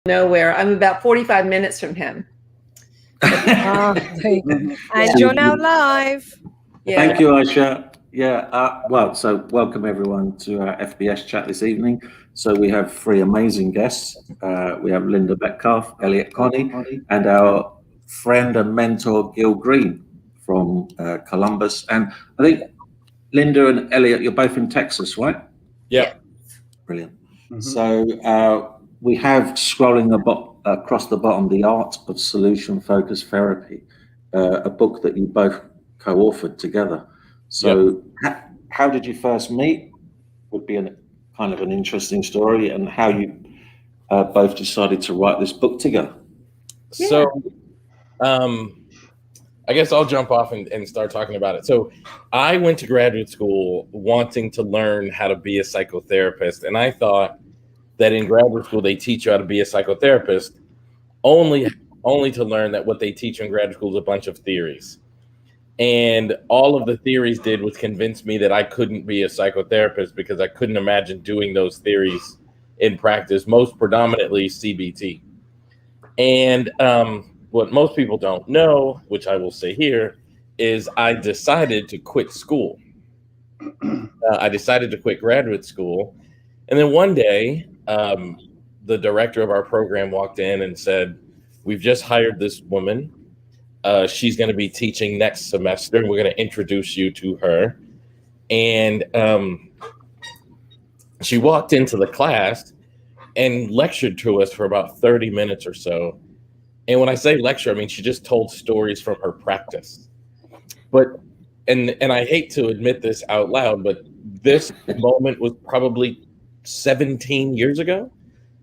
nowhere. I'm about 45 minutes from him. And you're now live. Yeah. Thank you, Aisha. Yeah, so welcome everyone to our FBS chat this evening. So we have three amazing guests. We have Linda Metcalf, Elliott, Connie, and our friend and mentor, Gil Green from Columbus. And I think Linda and Elliott, you're both in Texas, right? Yeah. Brilliant. Mm-hmm. So we have scrolling across the bottom, The Art of Solution-Focused Therapy, a book that you both co-authored together. So how did you first meet? Would be kind of an interesting story, and how you both decided to write this book together. So I guess I'll jump off and start talking about it. So I went to graduate school wanting to learn how to be a psychotherapist, and I thought that in graduate school they teach you how to be a psychotherapist only to learn that what they teach in graduate school is a bunch of theories. And all of the theories did was convince me that I couldn't be a psychotherapist because I couldn't imagine doing those theories in practice, most predominantly CBT. And what most people don't know, which I will say here, is I decided to quit school. I decided to quit graduate school. And then one day, the director of our program walked in and said, "We've just hired this woman. She's going to be teaching next semester, and we're going to introduce you to her." And she walked into the class and lectured to us for about 30 minutes or so. And when I say lecture, I mean she just told stories from her practice. But and I hate to admit this out loud, but this moment was probably 17 years ago.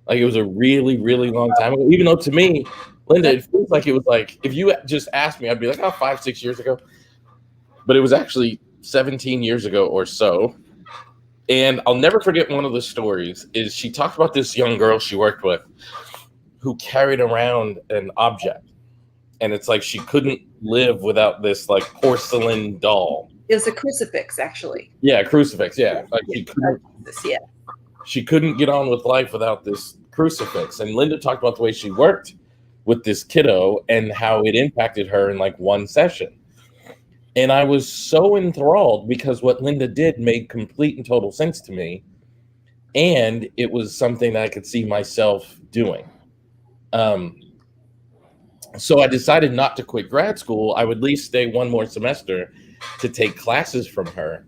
Like, it was a really, really long time ago. Even though to me, Linda, it feels like it was like, if you just asked me, I'd be like, 5-6 years ago. But it was actually 17 years ago or so. And I'll never forget one of the stories is she talked about this young girl she worked with who carried around an object. And it's like she couldn't live without this like porcelain doll. It was a crucifix, actually. Yeah, a crucifix, yeah. Like she couldn't get on with life without this crucifix. And Linda talked about the way she worked with this kiddo and how it impacted her in like one session. And I was so enthralled because what Linda did made complete and total sense to me. And it was something that I could see myself doing. So I decided not to quit grad school. I would at least stay one more semester to take classes from her.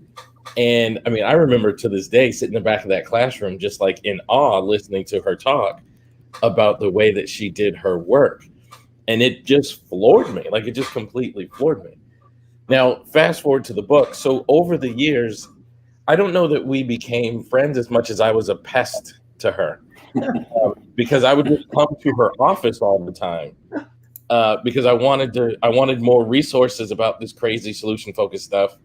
And I mean, I remember to this day sitting in the back of that classroom, just like in awe, listening to her talk about the way that she did her work. And it just floored me. Like, it just completely floored me. Now, fast forward to the book. So over the years, I don't know that we became friends as much as I was a pest to her. Because I would just come to her office all the time. Because I wanted more resources about this crazy solution-focused stuff.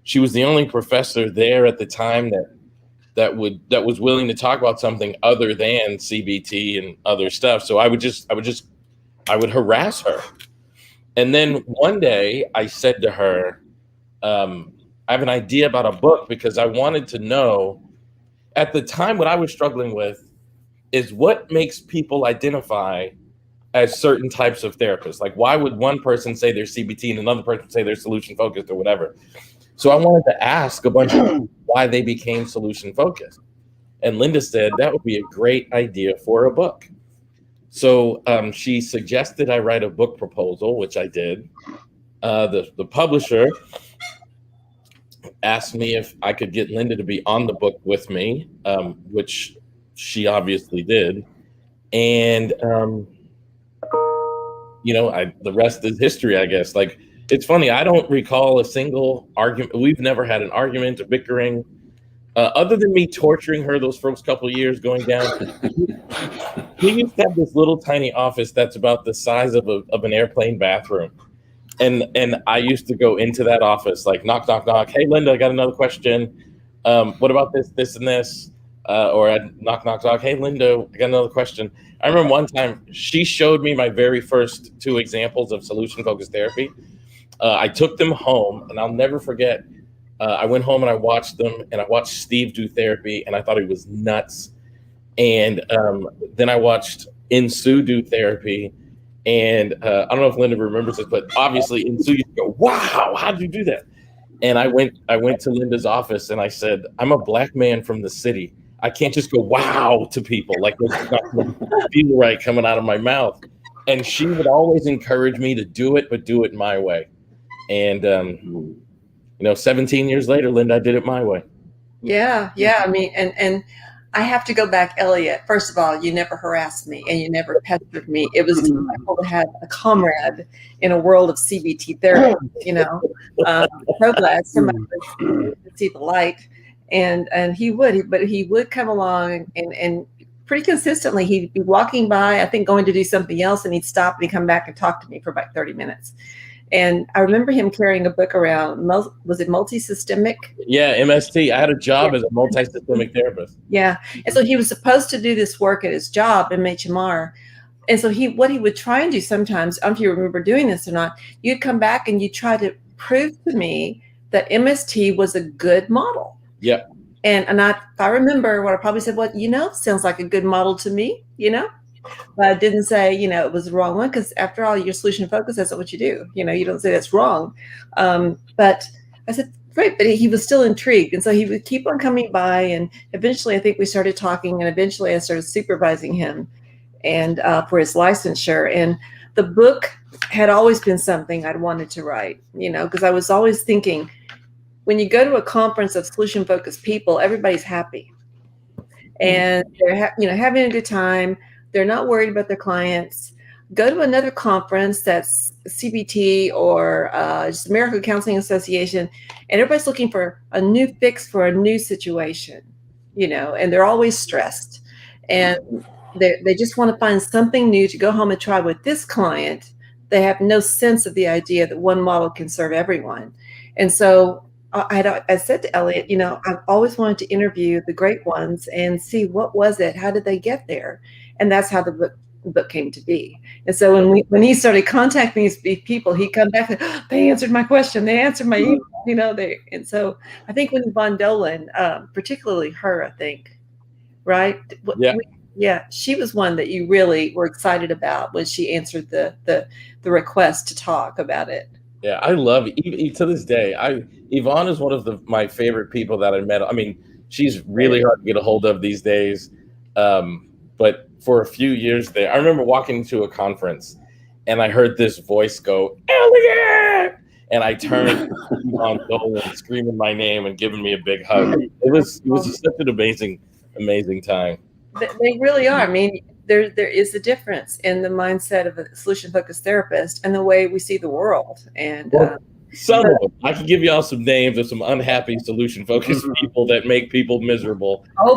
She was the only professor there at the time that was willing to talk about something other than CBT and other stuff. So I would harass her. And then one day I said to her, I have an idea about a book, because I wanted to know at the time what I was struggling with is what makes people identify as certain types of therapists. Like, why would one person say they're CBT and another person say they're solution focused or whatever? So I wanted to ask a bunch of people why they became solution focused. And Linda said that would be a great idea for a book. So she suggested I write a book proposal, which I did. The publisher asked me if I could get Linda to be on the book with me, which she obviously did. And, the rest is history, I guess. Like, it's funny, I don't recall a single argument. We've never had an argument or bickering, other than me torturing her those first couple of years going down. We used to have this little tiny office that's about the size of an airplane bathroom. And I used to go into that office, like, knock, knock, knock. Hey, Linda, I got another question. What about this, and this? Or I'd knock, knock, knock. Hey, Linda, I got another question. I remember one time she showed me my very first 2 examples of solution-focused therapy. I took them home, and I'll never forget. I went home and I watched them, and I watched Steve do therapy, and I thought he was nuts. And then I watched Insue do therapy. And I don't know if Linda remembers this, but obviously Insue used to go, wow, how did you do that? And I went to Linda's office and I said, I'm a black man from the city. I can't just go wow to people. Like, it's not going to feel right coming out of my mouth. And she would always encourage me to do it, but do it my way. And, 17 years later, Linda, I did it my way. Yeah. I mean, and I have to go back, Elliott. First of all, you never harassed me and you never pestered me. It was delightful to have a comrade in a world of CBT therapy, so glad somebody would see the light. And he would come along and pretty consistently he'd be walking by, I think going to do something else, and he'd stop and he'd come back and talk to me for about 30 minutes. And I remember him carrying a book around. Was it multisystemic? Yeah, MST. I had a job as a multisystemic therapist. Yeah. And so he was supposed to do this work at his job in HMR. And so what he would try and do sometimes, I don't know if you remember doing this or not, you'd come back and you'd try to prove to me that MST was a good model. Yeah. And if I remember what I probably said, sounds like a good model to me, But I didn't say, it was the wrong one, because after all, your solution focus, that's not what you do. You don't say that's wrong. But I said, great, but he was still intrigued. And so he would keep on coming by. And eventually, I think we started talking. And eventually, I started supervising him and for his licensure. And the book had always been something I'd wanted to write, because I was always thinking, when you go to a conference of solution focused people, everybody's happy. And they're having a good time. They're not worried about their clients. Go to another conference that's CBT or just American Counseling Association, and everybody's looking for a new fix for a new situation, and they're always stressed. And they just want to find something new to go home and try with this client. They have no sense of the idea that one model can serve everyone. And so I said to Elliott, I've always wanted to interview the great ones and see what was it, how did they get there? And that's how the book came to be. And so when he started contacting these people, he'd come back and they answered my question, they answered my email, and so I think when Von Dolan, particularly her, I think, right? Yeah, she was one that you really were excited about when she answered the request to talk about it. Yeah, I love it. To this day. Yvonne is one of my favorite people that I met. I mean, she's really hard to get a hold of these days. But for a few years there, I remember walking to a conference and I heard this voice go, Elliott! And I turned to Yvonne Dolan screaming my name and giving me a big hug. It was such an amazing time. They really are. I mean, there is a difference in the mindset of a solution-focused therapist and the way we see the world. And some of them, I can give y'all some names of some unhappy solution-focused people that make people miserable. Oh,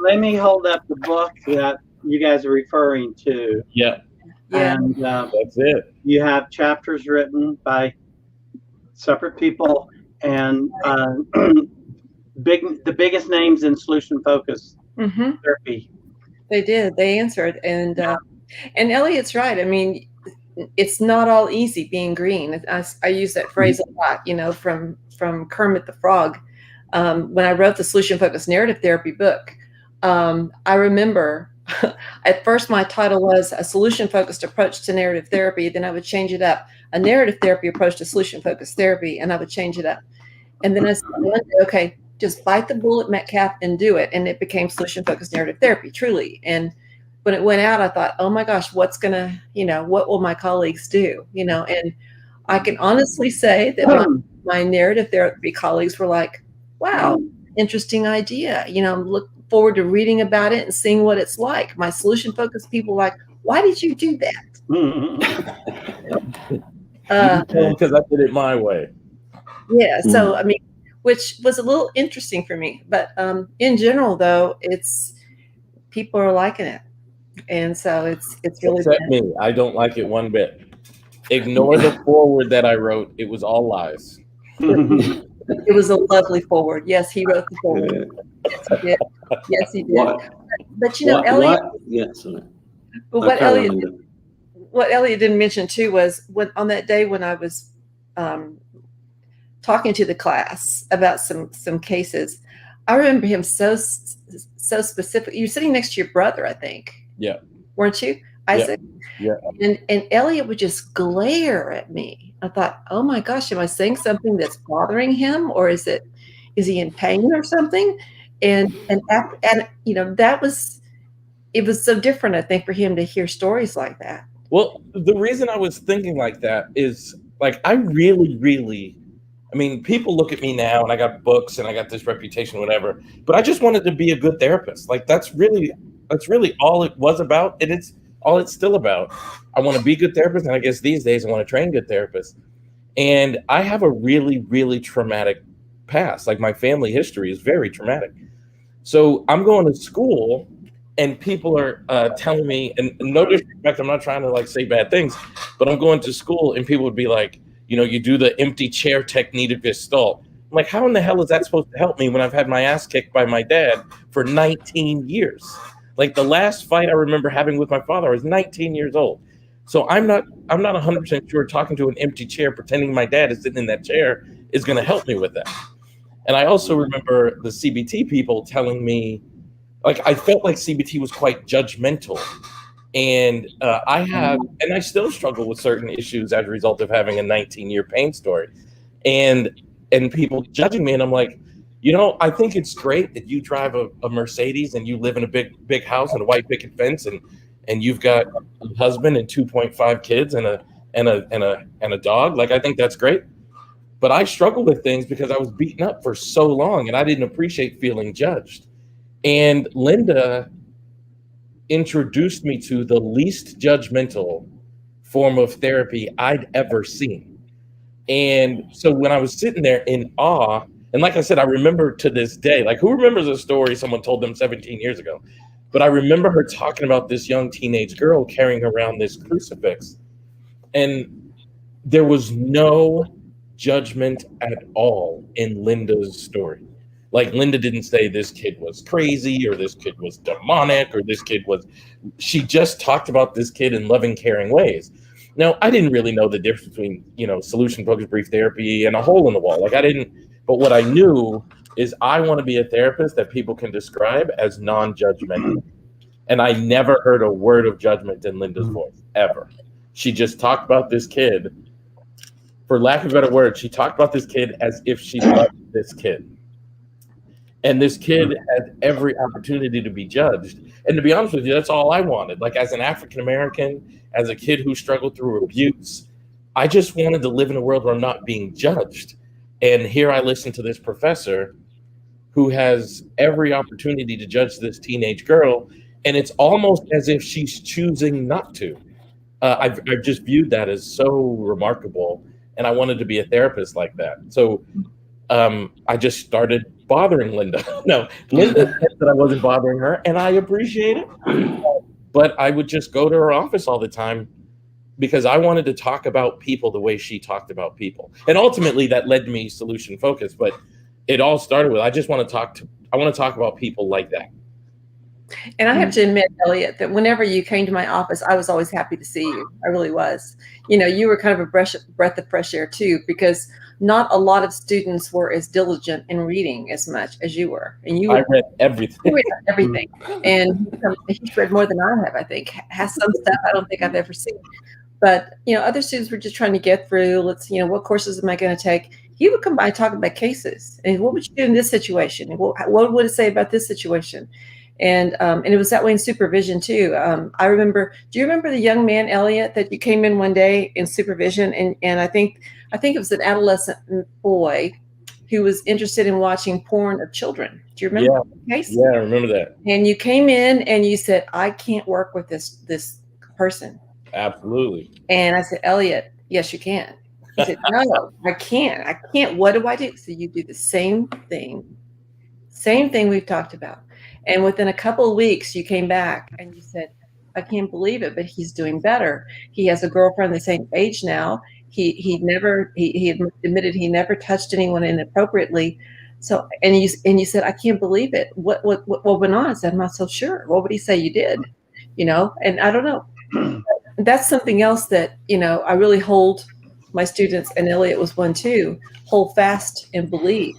let me hold up the book that you guys are referring to. Yeah. And that's it. You have chapters written by separate people and the biggest names in solution-focused therapy. They did. They answered, and Elliott's right. I mean, it's not all easy being green. I use that phrase a lot. From Kermit the Frog. When I wrote the solution-focused narrative therapy book, I remember at first my title was a solution-focused approach to narrative therapy. Then I would change it up, a narrative therapy approach to solution-focused therapy, and I would change it up. And then I said, okay, just bite the bullet, Metcalf, and do it. And it became solution-focused narrative therapy, truly. And when it went out, I thought, oh my gosh, what will my colleagues do? And I can honestly say that my narrative therapy colleagues were like, wow, interesting idea. Look forward to reading about it and seeing what it's like. My solution-focused people were like, why did you do that? Because I did it my way. Yeah. So, I mean, which was a little interesting for me. But in general, though, people are liking it. And so it's really Except me. I don't like it one bit. Ignore the foreword that I wrote. It was all lies. It was a lovely foreword. Yes, he wrote the foreword. Yes, he did. But Elliott. But what Elliott didn't mention too was on that day when I was talking to the class about some cases, I remember him so specific. You were sitting next to your brother, I think. Yeah. Weren't you, Isaac? Yeah. And Elliott would just glare at me. I thought, oh my gosh, am I saying something that's bothering him, or is he in pain or something? And you know, it was so different, I think, for him to hear stories like that. Well, the reason I was thinking like that is like I really, I mean, people look at me now and I got books and I got this reputation, whatever, but I just wanted to be a good therapist. Like that's really all it was about. And it's all it's still about. I want to be a good therapist. And I guess these days I want to train good therapists. And I have a really traumatic past. Like my family history is very traumatic. So I'm going to school and people are telling me, and no disrespect, I'm not trying to like say bad things, but I'm going to school and people would be like, you know, you do the empty chair technique of Gestalt. I'm like, how in the hell is that supposed to help me when I've had my ass kicked by my dad for 19 years? Like the last fight I remember having with my father, I was 19 years old. So I'm not 100% sure talking to an empty chair, pretending my dad is sitting in that chair is going to help me with that. And I also remember the CBT people telling me, like, I felt like CBT was quite judgmental. And I still struggle with certain issues as a result of having a 19-year pain story. And people judging me, and I'm like, you know, I think it's great that you drive a Mercedes and you live in a big house and a white picket fence and you've got a husband and 2.5 kids and a dog. Like, I think that's great. But I struggle with things because I was beaten up for so long and I didn't appreciate feeling judged. And Linda introduced me to the least judgmental form of therapy I'd ever seen. And so when I was sitting there in awe, and like I said, I remember to this day, like who remembers a story someone told them 17 years ago? But I remember her talking about this young teenage girl carrying around this crucifix. And there was no judgment at all in Linda's story. Like Linda didn't say this kid was crazy or this kid was demonic or this kid was, she just talked about this kid in loving, caring ways. Now, I didn't really know the difference between, you know, solution-focused brief therapy and a hole in the wall. Like I didn't, but what I knew is I want to be a therapist that people can describe as non-judgmental. And I never heard a word of judgment in Linda's voice, ever. She just talked about this kid, for lack of a better word, she talked about this kid as if she loved this kid. And this kid had every opportunity to be judged. And to be honest with you, that's all I wanted. Like as an African-American, as a kid who struggled through abuse, I just wanted to live in a world where I'm not being judged. And here I listen to this professor who has every opportunity to judge this teenage girl. And it's almost as if she's choosing not to. I've just viewed that as so remarkable. And I wanted to be a therapist like that. So I just started bothering Linda. No, Linda said that I wasn't bothering her, and I appreciate it. But I would just go to her office all the time because I wanted to talk about people the way she talked about people. And ultimately that led to me solution focused, but it all started with I want to talk about people like that. And I have to admit, Elliott, that whenever you came to my office, I was always happy to see you. I really was. You know, you were kind of a breath of fresh air too, because not a lot of students were as diligent in reading as much as you were. And I read everything. You read everything. And he's read more than I have, I think. Has some stuff I don't think I've ever seen. But, you know, other students were just trying to get through. What courses am I going to take? He would come by talking about cases. And what would you do in this situation? And what would it say about this situation? And it was that way in supervision too. I remember, do you remember the young man, Elliott, that you came in one day in supervision? And I think it was an adolescent boy who was interested in watching porn of children. Do you remember that case? Yeah, I remember that. And you came in and you said, I can't work with this person. Absolutely. And I said, Elliott, yes, you can. He said, no, I can't. What do I do? So you do the same thing we've talked about. And within a couple of weeks, you came back and you said, I can't believe it, but he's doing better. He has a girlfriend the same age now. He admitted he never touched anyone inappropriately. So, and you said, I can't believe it. What went on? I said, I'm not so sure. What would he say you did? You know, and I don't know. That's something else that, you know, I really hold my students, and Elliott was one too, hold fast and believe.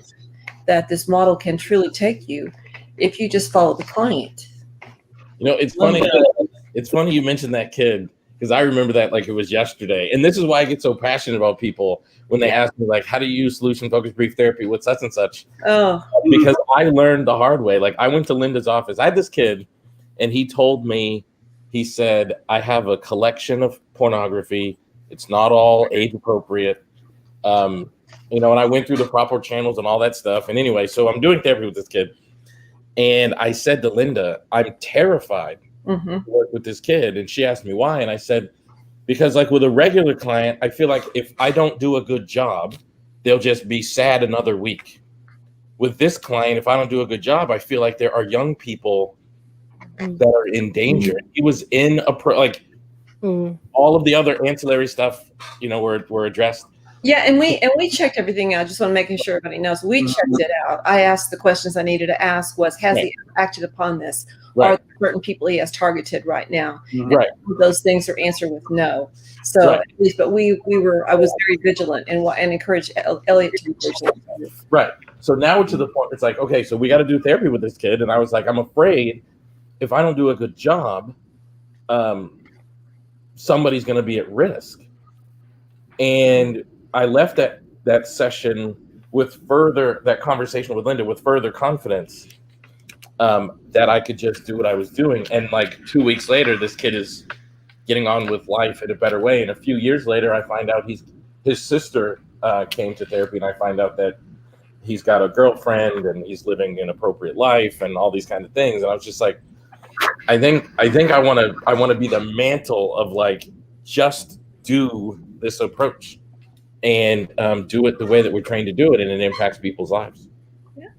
that this model can truly take you if you just follow the client. You know, it's funny. It's funny you mentioned that kid, because I remember that like it was yesterday. And this is why I get so passionate about people when they ask me, like, how do you use solution-focused brief therapy with such and such? Oh, Because I learned the hard way. Like, I went to Linda's office. I had this kid, and he told me, he said, I have a collection of pornography. It's not all age appropriate. You know, and I went through the proper channels and all that stuff. And anyway, so I'm doing therapy with this kid. And I said to Linda, I'm terrified to work with this kid. And she asked me why. And I said, because like with a regular client, I feel like if I don't do a good job, they'll just be sad another week. With this client, if I don't do a good job, I feel like there are young people that are in danger. He was in all of the other ancillary stuff, you know, were addressed. Yeah, and we checked everything out. Just want to make sure everybody knows. We checked it out. I asked the questions I needed to ask. Has he acted upon this? Right. Are there certain people he has targeted right now? Right. Those things are answered with no. So at least, but I was very vigilant and encouraged Elliott to be vigilant. Right. So now to the point, it's like, okay, so we got to do therapy with this kid. And I was like, I'm afraid if I don't do a good job, somebody's going to be at risk. And I left that session with that conversation with Linda with further confidence that I could just do what I was doing. And like 2 weeks later, this kid is getting on with life in a better way. And a few years later, I find out his sister came to therapy, and I find out that he's got a girlfriend and he's living an appropriate life and all these kind of things. And I was just like, I think I want to be the mantle of like, just do this approach and do it the way that we're trained to do it, and it impacts people's lives. Yeah.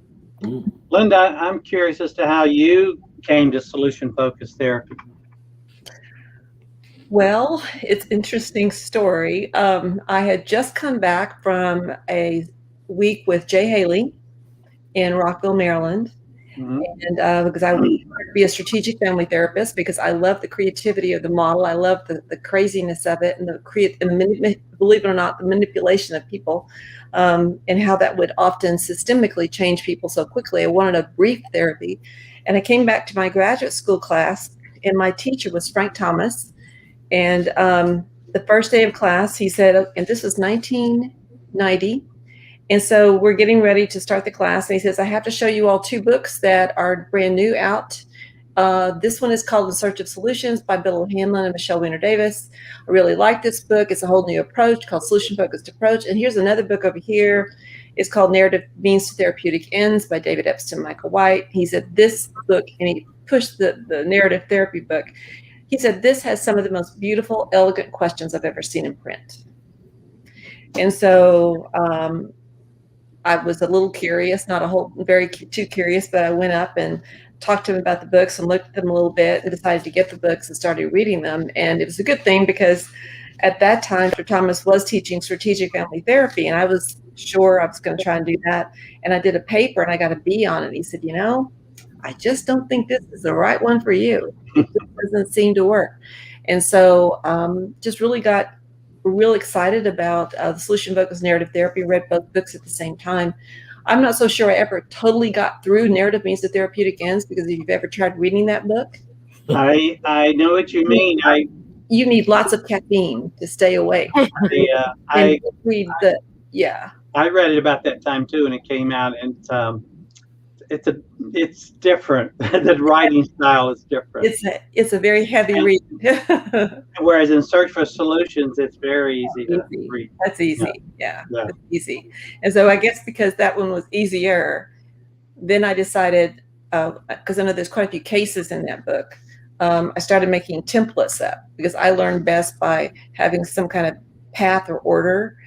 Linda, I'm curious as to how you came to solution-focused therapy. Well, it's an interesting story. I had just come back from a week with Jay Haley in Rockville, Maryland. And because I wanted to be a strategic family therapist, because I love the creativity of the model. I love the craziness of it, and believe it or not, the manipulation of people, and how that would often systemically change people so quickly. I wanted a brief therapy. And I came back to my graduate school class, and my teacher was Frank Thomas. And the first day of class, he said, and this was 1990, and so we're getting ready to start the class. And he says, I have to show you all two books that are brand new out. This one is called In Search of Solutions by Bill Hanlon and Michelle Weiner Davis. I really like this book. It's a whole new approach called Solution Focused Approach. And here's another book over here. It's called Narrative Means to Therapeutic Ends by David Epstein, Michael White. He said this book, and he pushed the narrative therapy book. He said, this has some of the most beautiful, elegant questions I've ever seen in print. And so I was a little curious, not too curious, but I went up and talked to him about the books and looked at them a little bit and decided to get the books and started reading them. And it was a good thing, because at that time, Dr. Thomas was teaching strategic family therapy, and I was sure I was going to try and do that. And I did a paper and I got a B on it. He said, I just don't think this is the right one for you. It just doesn't seem to work. And so just really got real excited about the solution-focused narrative therapy, read both books at the same time. I'm not so sure I ever totally got through Narrative Means to Therapeutic Ends, because if you've ever tried reading that book, I know what you mean. You need lots of caffeine to stay awake. I read I read it about that time too, and it came out, and it's different. The writing style is different. It's a very heavy read. Whereas in Search for Solutions, it's very easy to read. That's easy. Yeah. It's easy. And so I guess because that one was easier, then I decided, because I know there's quite a few cases in that book, I started making templates up, because I learned best by having some kind of path or order.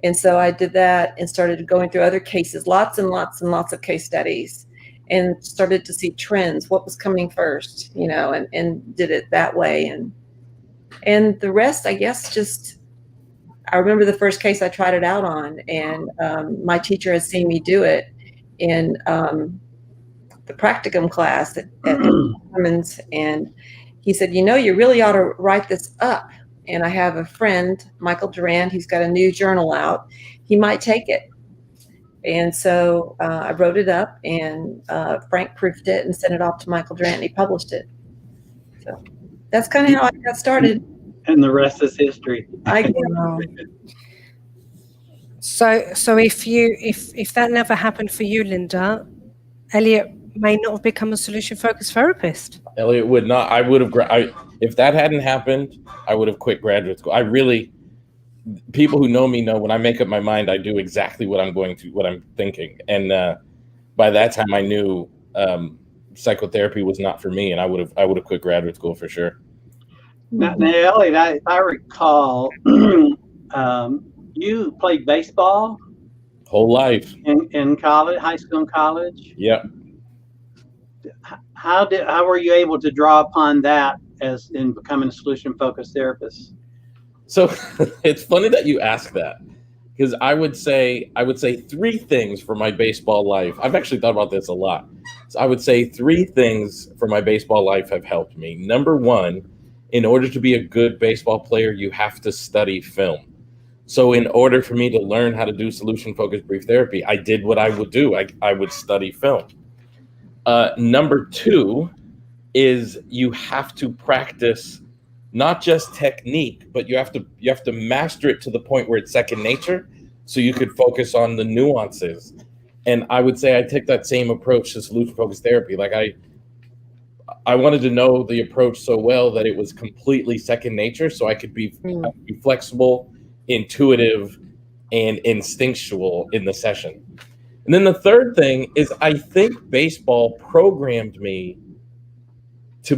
And so I did that and started going through other cases, lots and lots and lots of case studies, and started to see trends, what was coming first, and did it that way. And the rest, I guess, I remember the first case I tried it out on, and my teacher has seen me do it in the practicum class at Women's, and he said, you really ought to write this up. And I have a friend, Michael Durand, he's got a new journal out. He might take it. And so I wrote it up, and Frank proofed it and sent it off to Michael Durant, and he published it. So that's kind of how I got started. And the rest is history. So if that never happened for you, Linda, Elliott may not have become a solution-focused therapist. Elliott would not. I would have. If that hadn't happened, I would have quit graduate school. I really. People who know me know when I make up my mind, I do exactly what I'm thinking. And by that time, I knew psychotherapy was not for me, and I would have quit graduate school for sure. Now Elliott, if I recall, you played baseball Whole life in college, high school and college. Yep. How were you able to draw upon that as in becoming a solution-focused therapist? So it's funny that you ask that, because I would say 3 things for my baseball life. I've actually thought about this a lot. So I would say 3 things for my baseball life have helped me. Number 1, in order to be a good baseball player, you have to study film. So in order for me to learn how to do solution-focused brief therapy, I did what I would do. I would study film. Number 2 is you have to practice not just technique, but you have to master it to the point where it's second nature, so you could focus on the nuances. And I would say I take that same approach to solution-focused therapy. Like I wanted to know the approach so well that it was completely second nature, so I could be flexible, intuitive, and instinctual in the session. And then the third thing is I think baseball programmed me to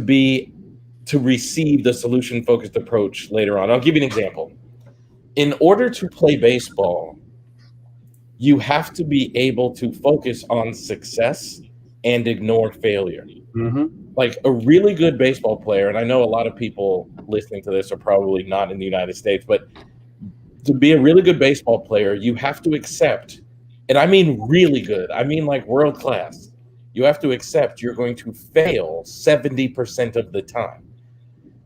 receive the solution-focused approach later on. I'll give you an example. In order to play baseball, you have to be able to focus on success and ignore failure. Mm-hmm. Like a really good baseball player, and I know a lot of people listening to this are probably not in the United States, but to be a really good baseball player, you have to accept, and I mean really good, I mean like world class, you have to accept you're going to fail 70% of the time.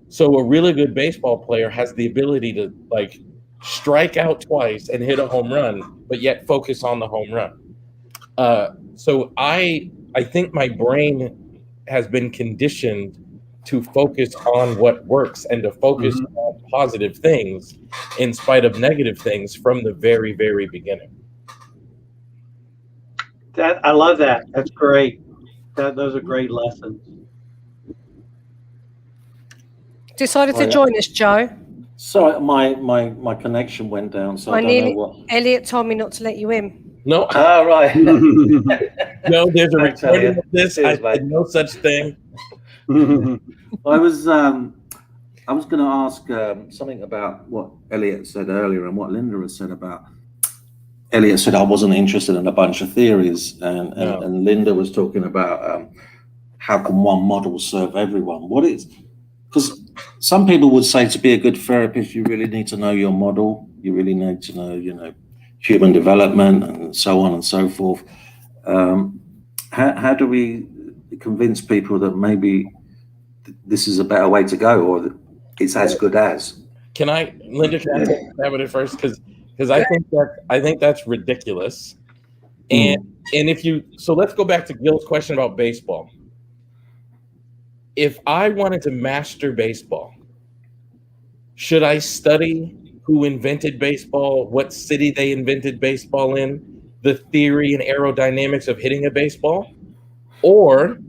So a really good baseball player has the ability to like strike out twice and hit a home run, but yet focus on the home run. So I think my brain has been conditioned to focus on what works and to focus on positive things in spite of negative things from the very, very beginning. I love that. That's great. Those are great lessons. Decided to join us, Joe. Sorry, my connection went down, so I don't know what. Elliott told me not to let you in. No. Ah, right. No, there's a recording of this. Cheers, I had no such thing. I was going to ask something about what Elliott said earlier and what Linda has said about. Elliott said I wasn't interested in a bunch of theories, and Linda was talking about how can one model serve everyone? What is, because some people would say to be a good therapist, you really need to know your model. You really need to know, human development and so on and so forth. How do we convince people that maybe this is a better way to go, or it's as good as? Linda, can I have it first? Because I think that's ridiculous. And so let's go back to Gil's question about baseball. If I wanted to master baseball, should I study who invented baseball, what city they invented baseball in, the theory and aerodynamics of hitting a baseball? Or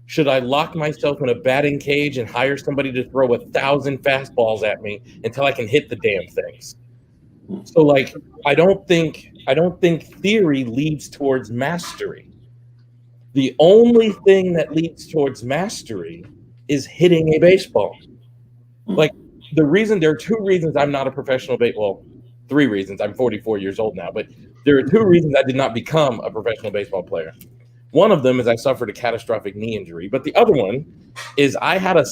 should I lock myself in a batting cage and hire somebody to throw 1,000 fastballs at me until I can hit the damn things? So like, I don't think theory leads towards mastery. The only thing that leads towards mastery is hitting a baseball. Like there are 2 reasons I'm not a professional baseball. 3 reasons. I'm 44 years old now, but there are 2 reasons I did not become a professional baseball player. One of them is I suffered a catastrophic knee injury, but the other one is I had a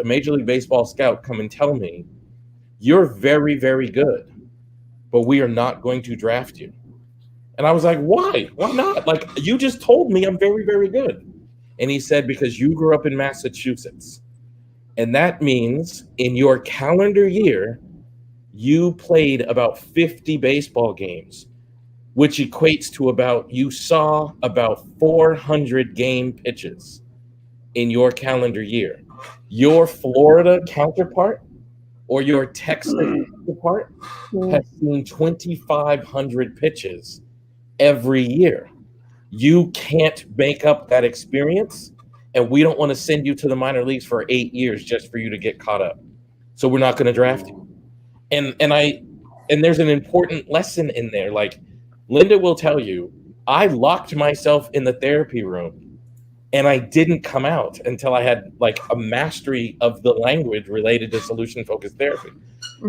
Major League Baseball scout come and tell me, you're very, very good, but we are not going to draft you. And I was like, why? Why not? Like, you just told me I'm very, very good. And he said, because you grew up in Massachusetts. And that means in your calendar year, you played about 50 baseball games. which equates to you saw about 400 game pitches in your calendar year. Your Florida counterpart or your Texas counterpart has seen 2,500 pitches every year. You can't make up that experience, and we don't want to send you to the minor leagues for 8 years just for you to get caught up. So we're not going to draft you. And there's an important lesson in there. Like Linda will tell you, I locked myself in the therapy room and I didn't come out until I had like a mastery of the language related to solution focused therapy.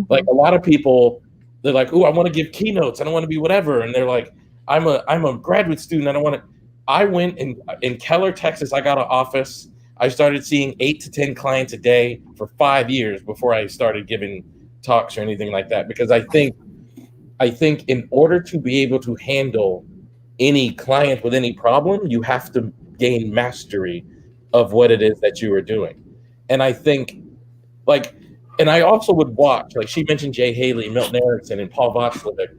Like a lot of people, they're like, "Oh, I want to give keynotes. I don't want to be whatever." And they're like, I'm a graduate student. I went in Keller, Texas. I got an office. I started seeing 8 to 10 clients a day for 5 years before I started giving talks or anything like that. Because I think in order to be able to handle any client with any problem, you have to gain mastery of what it is that you are doing. And I think and I also would watch, like she mentioned Jay Haley, Milton Erickson, and Paul Votzlovic,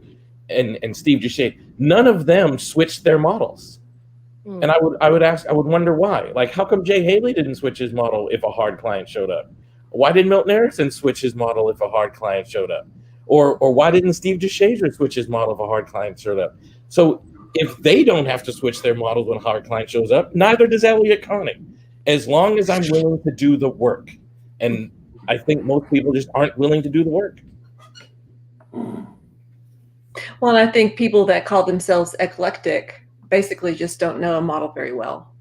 and Steve Duchesne. None of them switched their models. And I would wonder why. Like, how come Jay Haley didn't switch his model if a hard client showed up? Why did Milton Erickson switch his model if a hard client showed up? Or why didn't Steve Duchesne switch his model if a hard client showed up? So if they don't have to switch their models when a hard client shows up, neither does Elliott Connie. As long as I'm willing to do the work. And I think most people just aren't willing to do the work. Well, I think people that call themselves eclectic basically just don't know a model very well.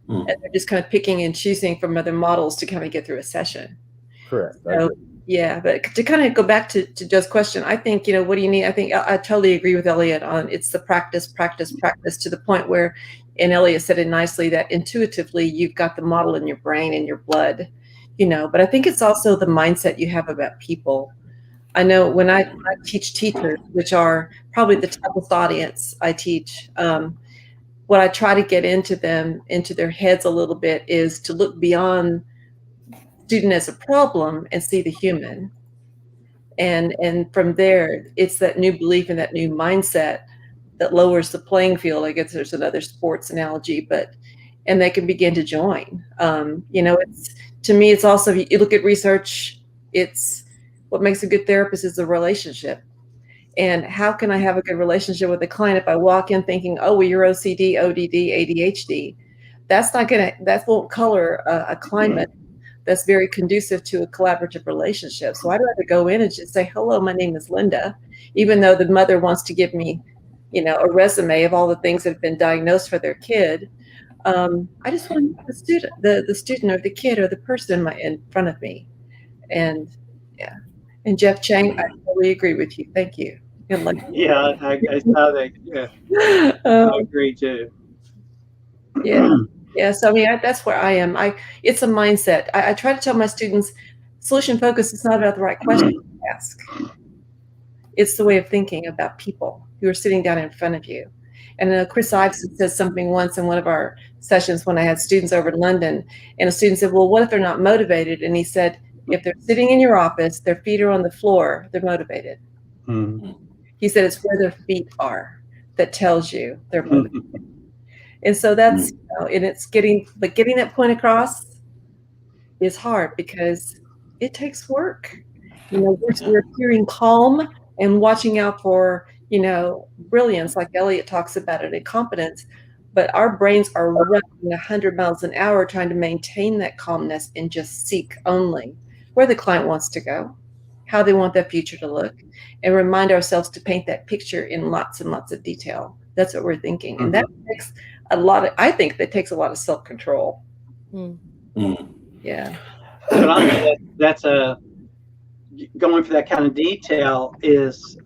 And they're just kind of picking and choosing from other models to kind of get through a session. Correct. So, yeah, but to kind of go back to Joe's question, I think, what do you need? I think I totally agree with Elliott on it's the practice to the point where, and Elliott said it nicely, that intuitively you've got the model in your brain and your blood, but I think it's also the mindset you have about people. I know when I teach teachers, which are probably the toughest audience I teach, what I try to get into their heads a little bit is to look beyond student as a problem and see the human. And from there, it's that new belief and that new mindset that lowers the playing field. I guess there's another sports analogy, and they can begin to join. To me, it's also, if you look at research, it's what makes a good therapist is the relationship. And how can I have a good relationship with a client if I walk in thinking, oh, well, you're OCD, ODD, ADHD? That won't color a climate that's very conducive to a collaborative relationship. So I'd rather go in and just say, hello, my name is Linda, even though the mother wants to give me, a resume of all the things that have been diagnosed for their kid. I just want the student or the kid or the person in front of me. And yeah. And Jeff Chang, I totally agree with you. Thank you. I saw that. Yeah. I agree too. Yeah. Yeah. So that's where I am. It's a mindset. I try to tell my students, solution focus is not about the right question to ask. It's the way of thinking about people who are sitting down in front of you. And Chris Iveson said something once in one of our sessions when I had students over in London, and a student said, well, what if they're not motivated? And he said, if they're sitting in your office, their feet are on the floor, they're motivated. Mm-hmm. He said it's where their feet are that tells you they're motivated. And so that's, and it's getting that point across is hard because it takes work. We're appearing calm and watching out for, brilliance, like Elliott talks about it, and competence. But our brains are running 100 miles an hour trying to maintain that calmness and just seek only where the client wants to go, how they want their future to look, and remind ourselves to paint that picture in lots and lots of detail. That's what we're thinking. And that takes I think that takes a lot of self-control. Yeah. But that's going for that kind of detail is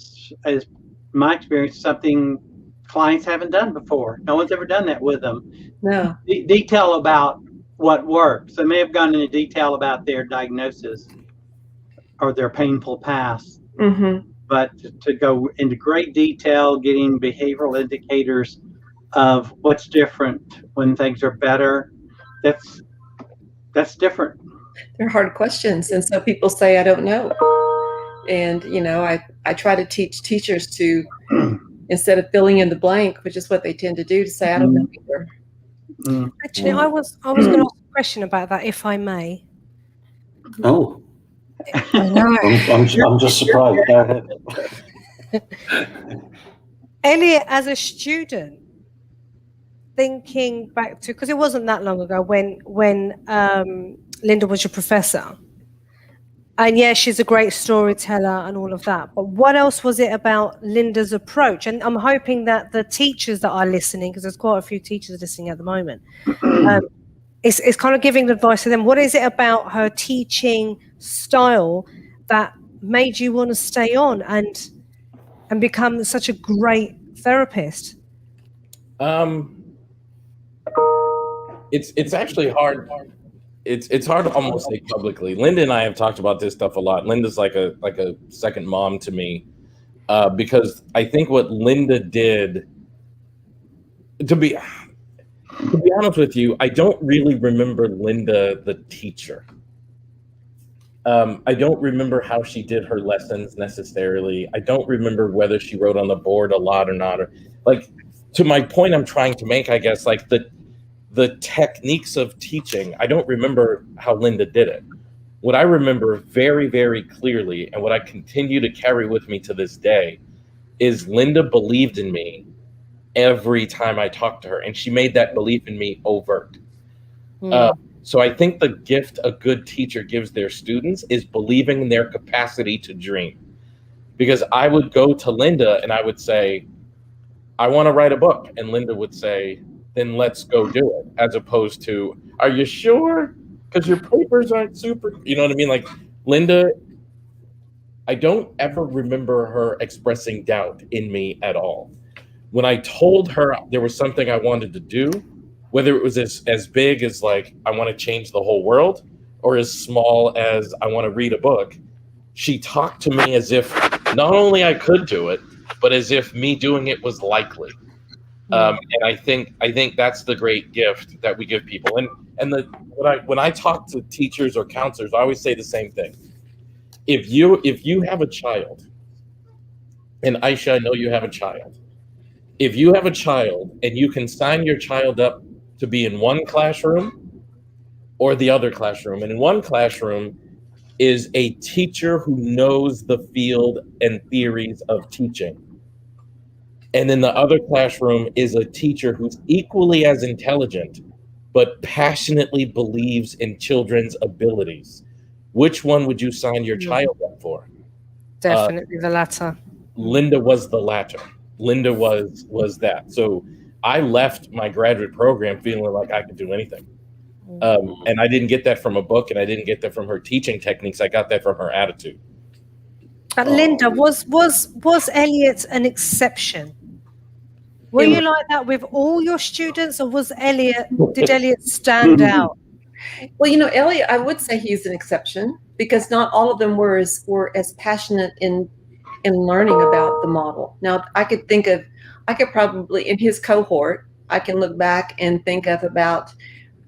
my experience, something clients haven't done before. No one's ever done that with them. No. Detail about what works. They may have gone into detail about their diagnosis or their painful past, but to go into great detail, getting behavioral indicators of what's different when things are better, that's different. They're hard questions, and so people say, I don't know. And I try to teach teachers to instead of filling in the blank, which is what they tend to do, to say, I don't know either. Actually, I was going to ask a question about that, if I may. Oh, I know. I'm just surprised. Go ahead. Elliott, as a student, thinking back to, because it wasn't that long ago when Linda was your professor. And yeah, she's a great storyteller and all of that. But what else was it about Linda's approach? And I'm hoping that the teachers that are listening, because there's quite a few teachers listening at the moment, it's kind of giving advice to them. What is it about her teaching style that made you want to stay on and become such a great therapist? It's actually hard. It's hard to almost say publicly. Linda and I have talked about this stuff a lot. Linda's like a second mom to me, because I think what Linda did, to be honest with you, I don't really remember Linda the teacher. I don't remember how she did her lessons necessarily. I don't remember whether she wrote on the board a lot or not. Or, like, to my point I'm trying to make, I guess, like the techniques of teaching, I don't remember how Linda did it. What I remember very, very clearly, and what I continue to carry with me to this day, is Linda believed in me every time I talked to her, and she made that belief in me overt. So I think the gift a good teacher gives their students is believing in their capacity to dream. Because I would go to Linda and I would say, I want to write a book. And Linda would say, then let's go do it. As opposed to, are you sure? Because your papers aren't super, you know what I mean? Like, Linda, I don't ever remember her expressing doubt in me at all. When I told her there was something I wanted to do, whether it was as big as like, I want to change the whole world, or as small as I want to read a book, she talked to me as if not only I could do it, but as if me doing it was likely. And I think that's the great gift that we give people. And when I talk to teachers or counselors, I always say the same thing. If you have a child, and Aisha, I know you have a child. If you have a child and you can sign your child up to be in one classroom or the other classroom, and in one classroom is a teacher who knows the field and theories of teaching, and in the other classroom is a teacher who's equally as intelligent, but passionately believes in children's abilities, which one would you sign your child up for? Definitely the latter. Linda was the latter. Linda was that. So I left my graduate program feeling like I could do anything. And I didn't get that from a book, and I didn't get that from her teaching techniques. I got that from her attitude. Linda, was Elliott an exception? Were you like that with all your students, or did Elliott stand out? Well, Elliott, I would say he's an exception, because not all of them were as passionate in learning about the model. Now, I could probably, in his cohort, I can look back and think of about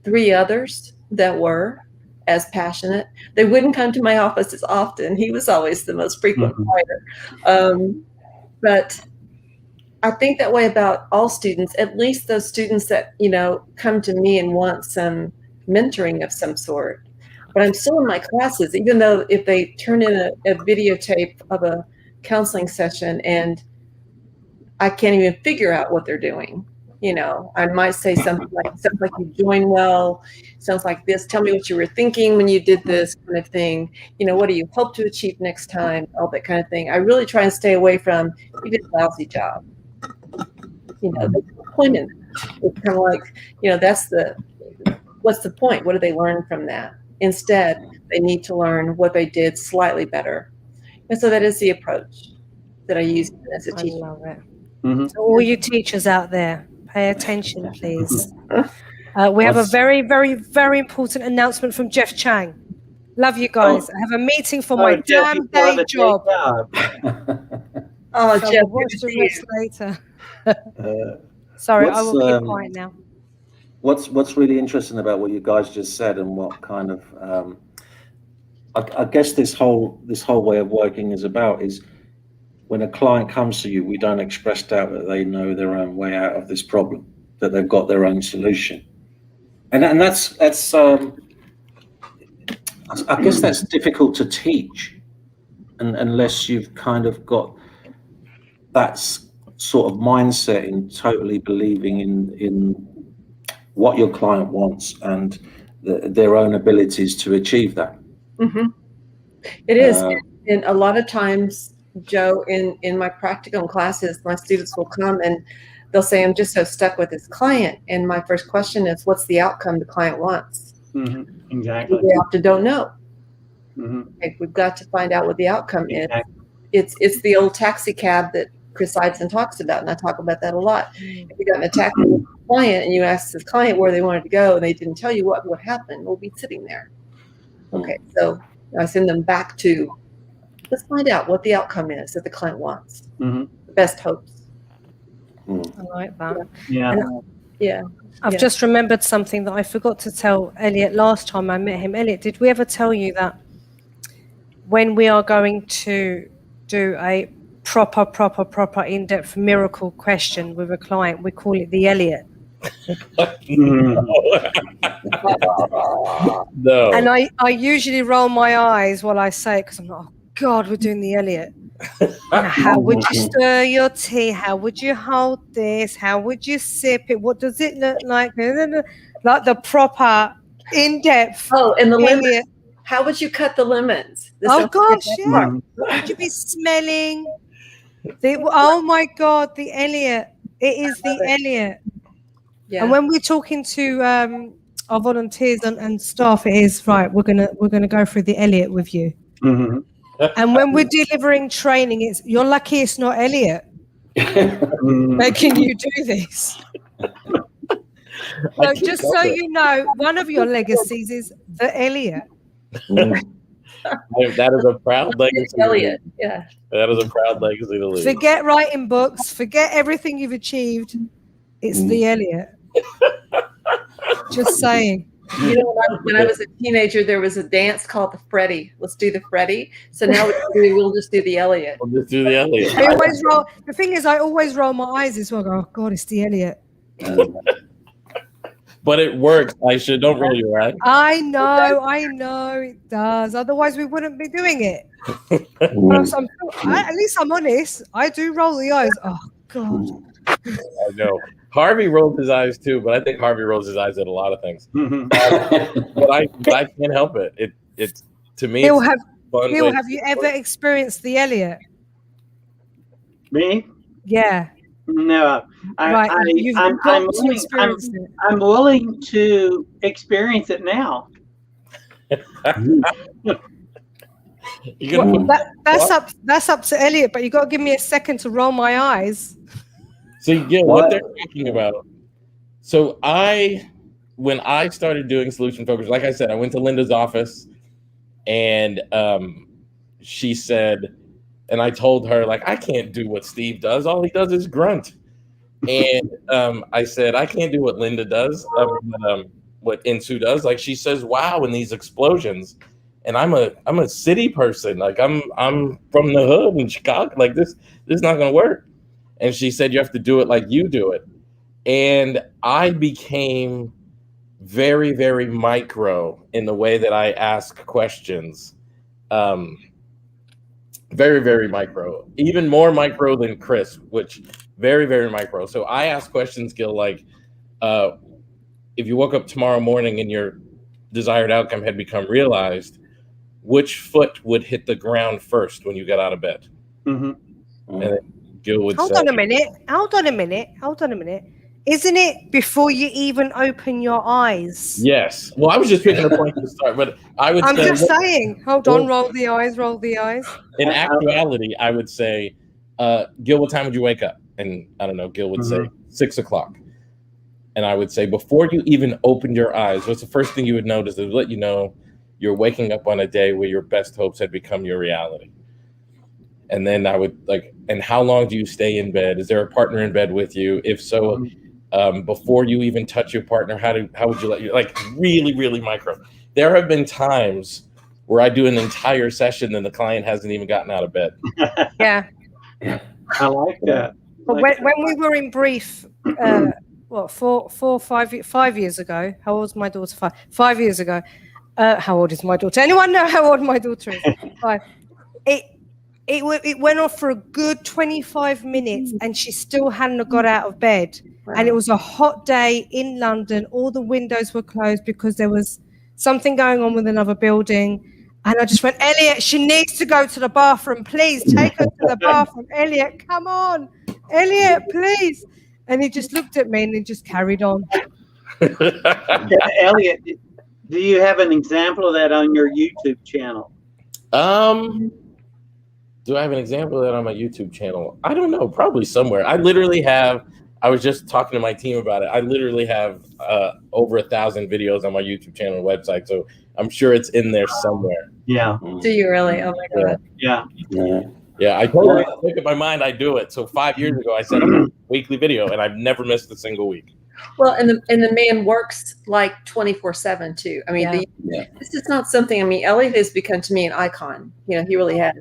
3 others that were as passionate. They wouldn't come to my office as often. He was always the most frequent writer. But I think that way about all students, at least those students that, come to me and want some mentoring of some sort. But I'm still in my classes, even though if they turn in a videotape of a counseling session and I can't even figure out what they're doing. I might say something like, sounds like you joined well, sounds like this, tell me what you were thinking when you did this kind of thing. What do you hope to achieve next time? All that kind of thing. I really try and stay away from, you did a lousy job. There's no point in it. It's kind of like, what's the point? What do they learn from that? Instead, they need to learn what they did slightly better. And so that is the approach that I use as a teacher. I love it. So all you teachers out there, pay attention, please. We have a very, very, very important announcement from Jeff Chang. Love you guys. I have a meeting for my damn day job. Oh, so Jeff, we'll watch the rest later. Sorry, I will keep quiet now. What's really interesting about what you guys just said, and what kind of I guess this whole way of working is about, is when a client comes to you, we don't express doubt that they know their own way out of this problem, that they've got their own solution. And that's I guess that's difficult to teach, unless you've kind of got that sort of mindset in totally believing in what your client wants and their own abilities to achieve that. Mm-hmm. It is. And a lot of times, Joe, in my practicum classes, my students will come and they'll say, I'm just so stuck with this client. And my first question is, what's the outcome the client wants? Mm-hmm. Exactly. We often don't know. Mm-hmm. Like, we've got to find out what the outcome is. It's the old taxi cab that Chris Eidson talks about, and I talk about that a lot. If you got in a taxi with a client and you asked the client where they wanted to go and they didn't tell you what happened, we'll be sitting there. Okay, so I send them back to, let's find out what the outcome is that the client wants. Mm-hmm. The best hopes. I like that. Yeah. Yeah. I've just remembered something that I forgot to tell Elliott last time I met him. Elliott, did we ever tell you that when we are going to do a proper in-depth miracle question with a client, we call it the Elliott? No. And I usually roll my eyes while I say it because I'm like, oh God, we're doing the Elliott. How would you stir your tea? How would you hold this? How would you sip it? What does it look like? Like the proper in-depth. Oh, and the Elliott. lemons. How would you cut the lemons? Oh gosh, yeah. What would you be smelling? Oh my God, the Elliott. It is the Elliott. Yeah. And when we're talking to our volunteers and staff, it is right. We're gonna go through the Elliott with you. Mm-hmm. And when we're delivering training, it's you're lucky it's not Elliott making you do this. So just so you know, one of your legacies is the Elliott. That is a proud legacy. Elliott, yeah. That is a proud legacy to leave. Forget writing books. Forget everything you've achieved. It's the Elliott. Just saying. You know, when I was a teenager, there was a dance called the Freddie. Let's do the Freddie. So now we'll just do the Elliott. We'll just do the Elliott. I always roll. The thing is, I always roll my eyes as well. I go, oh God, it's the Elliott. But it works. Aisha, don't roll your eyes. I know it does. Otherwise, we wouldn't be doing it. At least I'm honest. I do roll the eyes. Oh God. I know. Harvey rolls his eyes too, but I think Harvey rolls his eyes at a lot of things. But I can't help it. It's to me. Bill, it's fun. have you ever experienced the Elliott? Me? Yeah. No. I'm willing to experience it now. That's up to Elliott, but you got to give me a second to roll my eyes. So you get what they're talking about. So when I started doing solution focus, like I said, I went to Linda's office and she said, and I told her, like, I can't do what Steve does. All he does is grunt. And I said, I can't do what Linda does, what Insu does. Like, she says, wow, and these explosions. And I'm a city person. Like, I'm from the hood in Chicago. Like, this is not going to work. And she said, you have to do it like you do it. And I became very, very micro in the way that I ask questions. Very, very micro. Even more micro than Chris, which very, very micro. So I ask questions, Gil, like, if you woke up tomorrow morning and your desired outcome had become realized, which foot would hit the ground first when you got out of bed? Mm-hmm. And then Gil would say, Hold on a minute. Isn't it before you even open your eyes? Yes. Well, I was just picking a point to start, but I'm just saying. Hold on, roll the eyes. In actuality, I would say, Gil, what time would you wake up? And I don't know, Gil would say 6 o'clock. And I would say, before you even opened your eyes, what's the first thing you would notice? It would let you know you're waking up on a day where your best hopes had become your reality. And then I would and how long do you stay in bed? Is there a partner in bed with you? If so, before you even touch your partner, how would you let you, really, really micro. There have been times where I do an entire session and the client hasn't even gotten out of bed. Yeah. I like that. But when we were in brief, 5 years ago, how old was my daughter? 5 years ago. How old is my daughter? Anyone know how old my daughter is? 5. It went off for a good 25 minutes and she still hadn't got out of bed. Wow. And it was a hot day in London. All the windows were closed because there was something going on with another building. And I just went, Elliott, she needs to go to the bathroom. Please take her to the bathroom. Elliott, come on. Elliott, please. And he just looked at me and he just carried on. Elliott, do you have an example of that on your YouTube channel? Do I have an example of that on my YouTube channel? I don't know, probably somewhere. I was just talking to my team about it. I literally have over 1,000 videos on my YouTube channel and website, so I'm sure it's in there somewhere. Yeah. Do you really? Oh my God. Yeah. Yeah, I totally make up my mind I do it. So 5 years ago, I said I'm gonna do a weekly video, and I've never missed a single week. Well, and the man works like 24/7 too. I mean, this is not something. I mean, Elliott has become to me an icon. You know, he really has,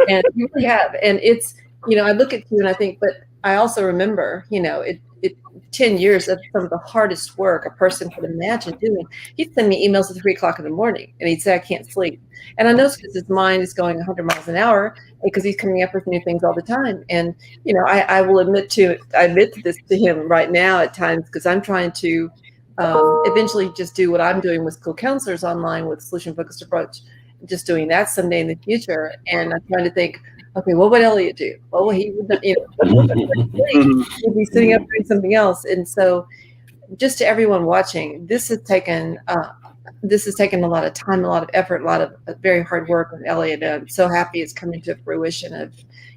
and you really have. And it's, you know, I look at you and I think, but I also remember, you know, it 10 years of some of the hardest work a person could imagine doing. He'd send me emails at 3:00 in the morning, and he'd say, "I can't sleep." And I know it's because his mind is going 100 miles an hour, because he's coming up with new things all the time. And you know, I will admit this to him right now at times, because I'm trying to eventually just do what I'm doing with school counselors online with solution focused approach, just doing that someday in the future. And I'm trying to think, okay, what would Elliott do? What would he, you know, he'd be sitting up doing something else. And so, just to everyone watching, this has taken a lot of time, a lot of effort, a lot of very hard work with Elliott. And I'm so happy it's coming to fruition of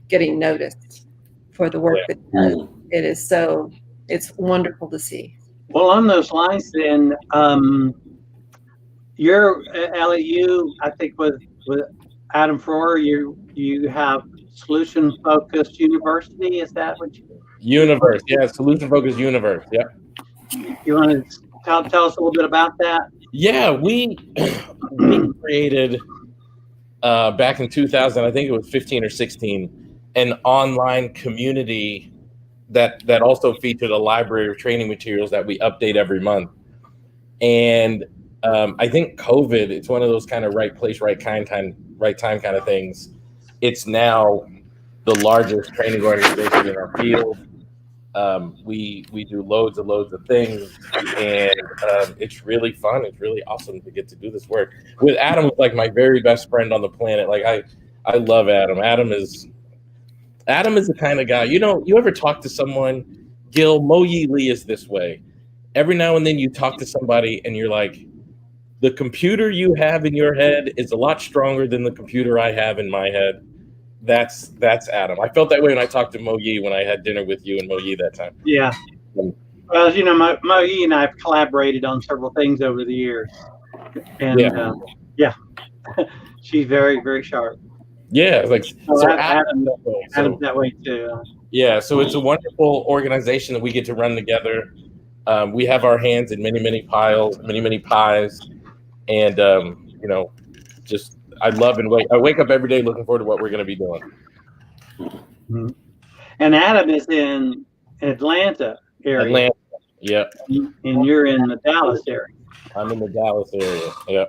getting noticed for the work that he does. It is so, it's wonderful to see. Well, on those lines, then, Elliott, you, I think with Adam Froer, you have Solution Focused University. Is that what you? Universe, yeah, Solution Focused Universe, yeah. You want to tell us a little bit about that? Yeah, we created back in 2000, I think it was 15 or 16, an online community that also featured a library of training materials that we update every month. And I think COVID, it's one of those kind of right place, right time kind of things. It's now the largest training organization in our field. We do loads of things, and it's really fun. It's really awesome to get to do this work with Adam. Is like my very best friend on the planet. Like I love Adam. Adam is the kind of guy, you know, you ever talk to someone, Gil, Mo Yi Lee is this way. Every now and then you talk to somebody and you're like, the computer you have in your head is a lot stronger than the computer I have in my head. That's Adam. I felt that way when I talked to Mo Yi when I had dinner with you and Mo Yi that time. Yeah. Well, you know, Mo Yi and I have collaborated on several things over the years. And she's very, very sharp. Yeah, like so Adam's that way too. Yeah, so it's a wonderful organization that we get to run together. We have our hands in many piles, many pies, and you know, just I wake up every day looking forward to what we're going to be doing. Mm-hmm. And Adam is in Atlanta area. Atlanta, yeah. And you're in the Dallas area. I'm in the Dallas area, yeah.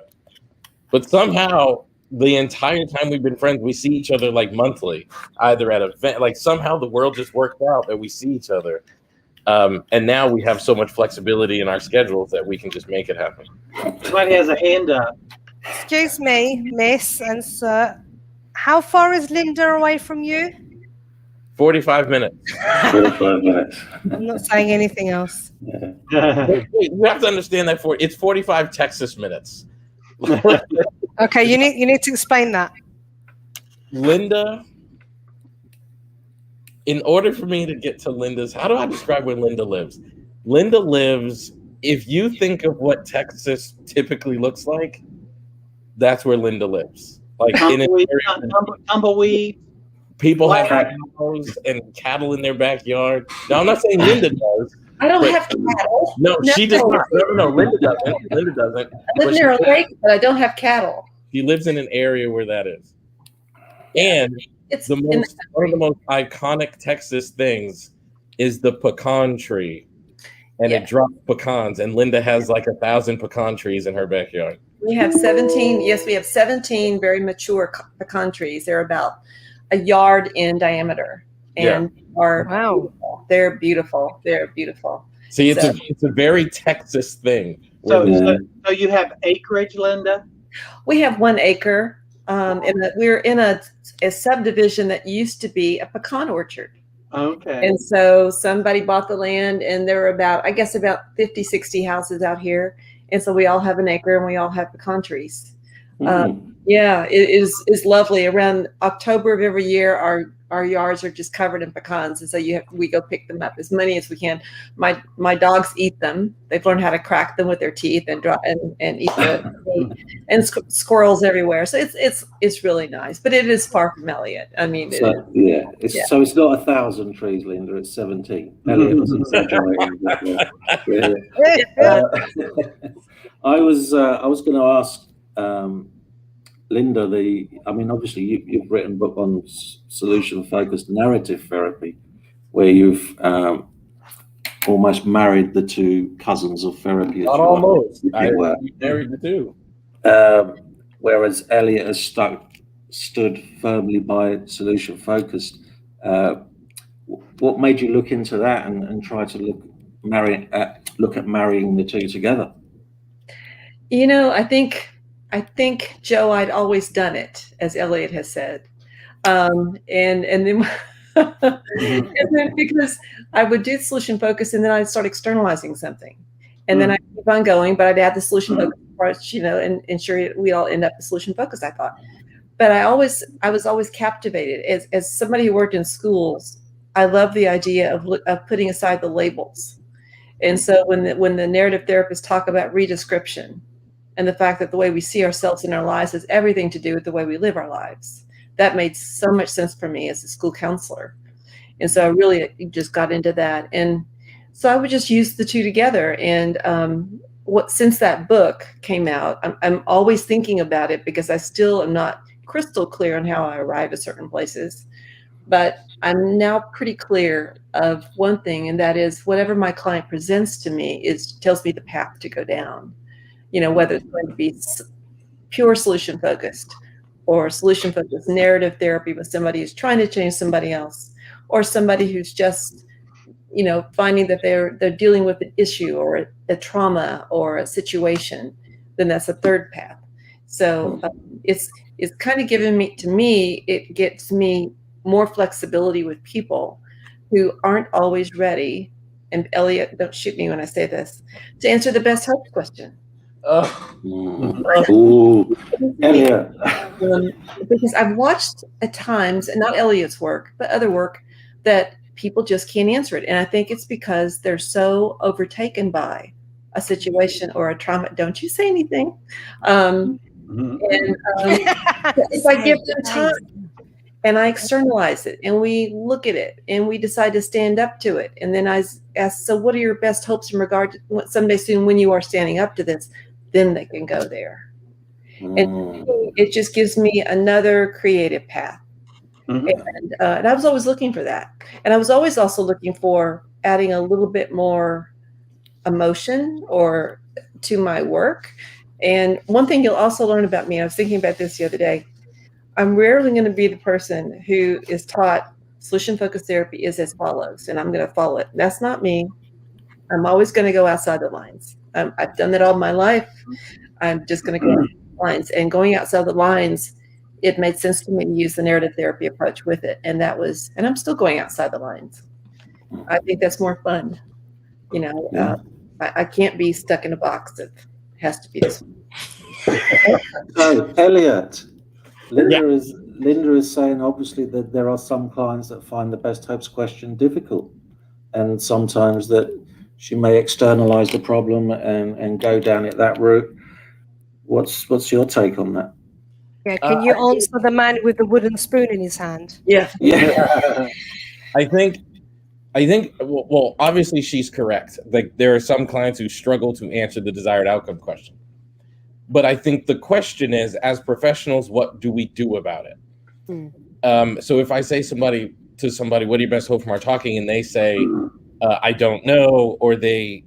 But somehow, the entire time we've been friends, we see each other like monthly, either at an event. Like somehow the world just worked out that we see each other. And now we have so much flexibility in our schedules that we can just make it happen. Somebody has a hand up. Excuse me, miss and sir. How far is Linda away from you? 45 minutes. 45 minutes. I'm not saying anything else. Wait, you have to understand that it's 45 Texas minutes. Okay, you need to explain that. Linda, in order for me to get to Linda's, how do I describe where Linda lives? Linda lives, if you think of what Texas typically looks like, that's where Linda lives. Like tumbleweed. People have cows and cattle in their backyard. Now, I'm not saying Linda does. I don't have cattle. No, she does not. No, Linda doesn't. Linda doesn't. I live near a lake, but I don't have cattle. She lives in an area where that is. And it's one of the most iconic Texas things is the pecan tree, and it drops pecans. And Linda has like 1,000 pecan trees in her backyard. We have 17. Yes, we have 17 very mature pecan trees. They're about a yard in diameter, and they're beautiful. They're beautiful. See, it's a very Texas thing. So you have acreage, Linda? We have 1 acre. We're in a subdivision that used to be a pecan orchard. Okay. And so somebody bought the land, and there were about 50, 60 houses out here. And so we all have an acre, and we all have pecan trees. Yeah, it is lovely. Around October of every year, our yards are just covered in pecans, and so we go pick them up, as many as we can. My dogs eat them. They've learned how to crack them with their teeth and eat them. And squirrels everywhere. So it's really nice, but it is far from Elliott. I mean, so it's not 1,000 trees, Linda. It's 17. Elliott was exaggerating. I was going to ask. Linda, obviously you've written a book on solution-focused narrative therapy, where you've almost married the two cousins of therapy. Not almost. I married the two. Whereas Elliott has stood firmly by solution-focused. What made you look into that and try to look at marrying the two together? I think, Joe, I'd always done it, as Elliott has said, and then because I would do solution focus, and then I'd start externalizing something, and then I'd keep on going, but I'd add the solution focus approach, and ensure we all end up with solution focus. I thought, but I was always captivated as somebody who worked in schools. I love the idea of putting aside the labels, and so when the narrative therapists talk about redescription, and the fact that the way we see ourselves in our lives has everything to do with the way we live our lives. That made so much sense for me as a school counselor. And so I really just got into that. And so I would just use the two together. And since that book came out, I'm always thinking about it, because I still am not crystal clear on how I arrive at certain places. But I'm now pretty clear of one thing, and that is whatever my client presents to me tells me the path to go down. Whether it's going to be pure solution focused, or solution focused narrative therapy with somebody who's trying to change somebody else, or somebody who's just, finding that they're dealing with an issue or a trauma or a situation, then that's a third path. So it's kind of given it gets me more flexibility with people who aren't always ready. And Elliott, don't shoot me when I say this, to answer the best hope question. Elliott. Because I've watched at times, and not Elliott's work, but other work, that people just can't answer it. And I think it's because they're so overtaken by a situation or a trauma. Don't you say anything. If I give them time and I externalize it, and we look at it, and we decide to stand up to it, and then I ask, so what are your best hopes in regard to someday soon when you are standing up to this? Then they can go there. And it just gives me another creative path. And I was always looking for that. And I was always also looking for adding a little bit more emotion to my work. And one thing you'll also learn about me, I was thinking about this the other day, I'm rarely going to be the person who is taught solution-focused therapy is as follows, and I'm going to follow it. That's not me. I'm always going to go outside the lines. I've done that all my life. I'm just going to go outside the lines. And going outside the lines, it made sense to me to use the narrative therapy approach with it. And I'm still going outside the lines. I think that's more fun. I can't be stuck in a box. It has to be this way. So, Elliott, Linda is saying obviously that there are some clients that find the best hopes question difficult, and sometimes that she may externalize the problem and go down it that route. What's your take on that? Yeah, can you answer the man with the wooden spoon in his hand? Yeah. I think. Well, obviously she's correct. Like, there are some clients who struggle to answer the desired outcome question. But I think the question is, as professionals, what do we do about it? So if I say to somebody, what do you best hope from our talking? And they say, I don't know, or they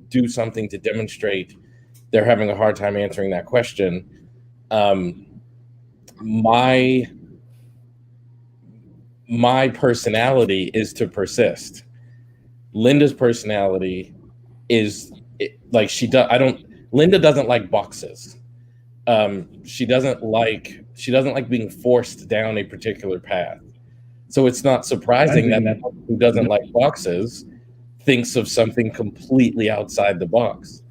do something to demonstrate they're having a hard time answering that question. My personality is to persist. Linda's personality is like Linda doesn't like boxes. She doesn't like being forced down a particular path. So it's not surprising that who doesn't like boxes thinks of something completely outside the box.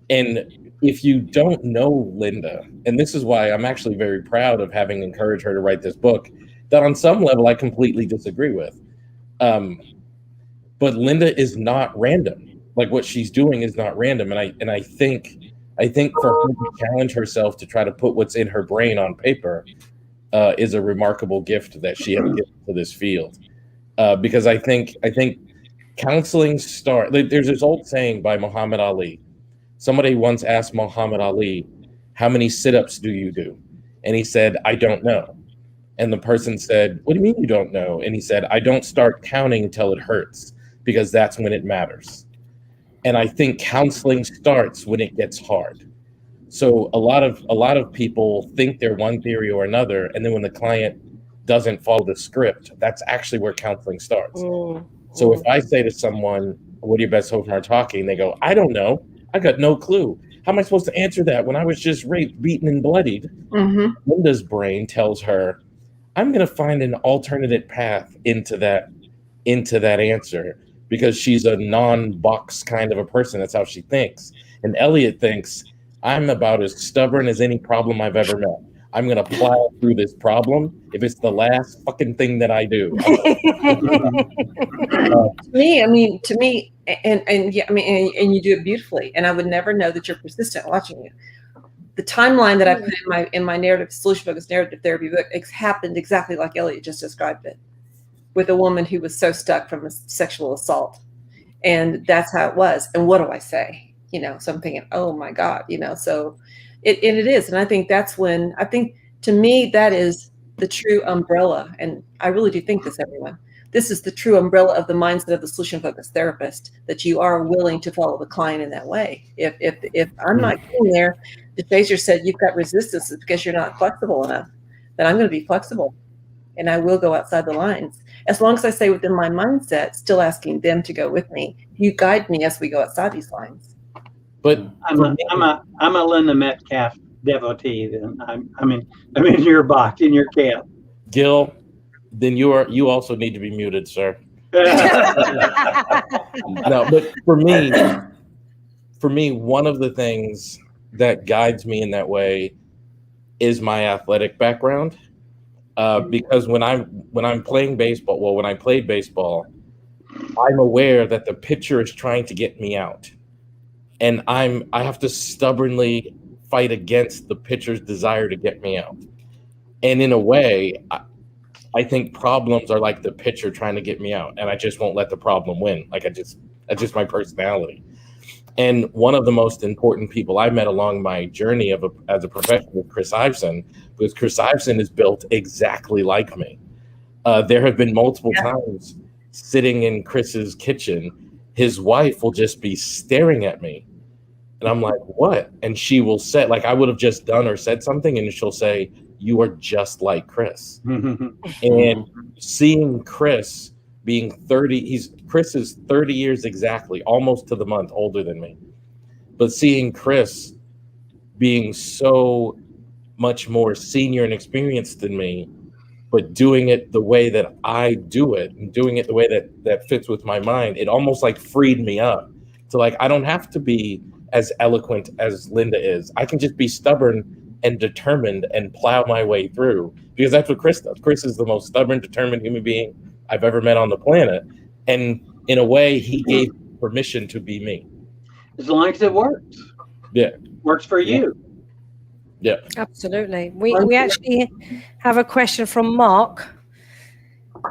And if you don't know Linda, and this is why I'm actually very proud of having encouraged her to write this book, that on some level I completely disagree with. But Linda is not random. Like what she's doing is not random. And I think for her to challenge herself to try to put what's in her brain on paper is a remarkable gift that she has given to this field. Because I think counseling there's this old saying by Muhammad Ali. Somebody once asked Muhammad Ali, how many sit-ups do you do? And he said, I don't know. And the person said, what do you mean you don't know? And he said, I don't start counting until it hurts, because that's when it matters. And I think counseling starts when it gets hard. So a lot of people think they're one theory or another, and then when the client doesn't follow the script, that's actually where counseling starts. So if I say to someone, what are your best hope from our talking? They go, I don't know. I got no clue. How am I supposed to answer that when I was just raped, beaten, and bloodied? Mm-hmm. Linda's brain tells her, I'm going to find an alternate path into that answer, because she's a non-box kind of a person. That's how she thinks. And Elliott thinks, I'm about as stubborn as any problem I've ever met. I'm going to plow through this problem if it's the last fucking thing that I do. To me, and yeah, I mean, and you do it beautifully. And I would never know that you're persistent watching you. The timeline that I put in my narrative, solution-focused narrative therapy book, happened exactly like Elliott just described it, with a woman who was so stuck from a sexual assault. And that's how it was. And what do I say? So I'm thinking, oh my God, so it is. And I think to me, that is the true umbrella. And I really do think this, everyone. This is the true umbrella of the mindset of the solution-focused therapist, that you are willing to follow the client in that way. If I'm not getting there, the Chaser said you've got resistance, it's because you're not flexible enough. Then I'm going to be flexible, and I will go outside the lines. As long as I stay within my mindset, still asking them to go with me. You guide me as we go outside these lines. But I'm a Linda Metcalf devotee. Then I'm in your box, in your camp. Gil, then you also need to be muted, sir. No, but for me, one of the things that guides me in that way is my athletic background. Because when I'm playing baseball, when I played baseball, I'm aware that the pitcher is trying to get me out, and I have to stubbornly fight against the pitcher's desire to get me out. And in a way, I think problems are like the pitcher trying to get me out, and I just won't let the problem win. Like that's just my personality. And one of the most important people I met along my journey as a professional was Chris Iveson, because Chris Iveson is built exactly like me. There have been multiple times sitting in Chris's kitchen, his wife will just be staring at me. And I'm like, what? And she will say, like I would have just done or said something, and she'll say, you are just like Chris. And seeing Chris being 30, Chris is 30 years exactly, almost to the month older than me. But seeing Chris being so much more senior and experienced than me, but doing it the way that I do it, and doing it the way that fits with my mind, it almost like freed me up to like, I don't have to be as eloquent as Linda is. I can just be stubborn and determined and plow my way through, because that's what Chris does. Chris is the most stubborn, determined human being I've ever met on the planet. And in a way, he gave permission to be me. As long as it works. Yeah. Works for you. Yeah. Absolutely. We actually have a question from Mark.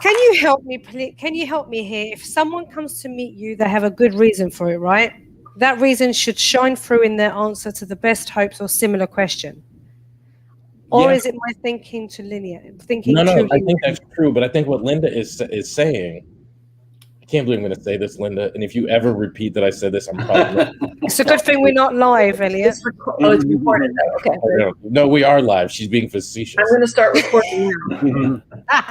Can you help me, please? Can you help me here? If someone comes to meet you, they have a good reason for it, right? That reason should shine through in their answer to the best hopes or similar question. Or Yeah. is it my thinking too linear? No, Too I think linear? that's true. But I think what Linda is saying, I can't believe I'm going to say this, Linda. And if you ever repeat that I said this, I'm probably It's a good thing we're not live, Elliott. It's recorded though. Okay. no, we are live. She's being facetious. I'm going to start recording now.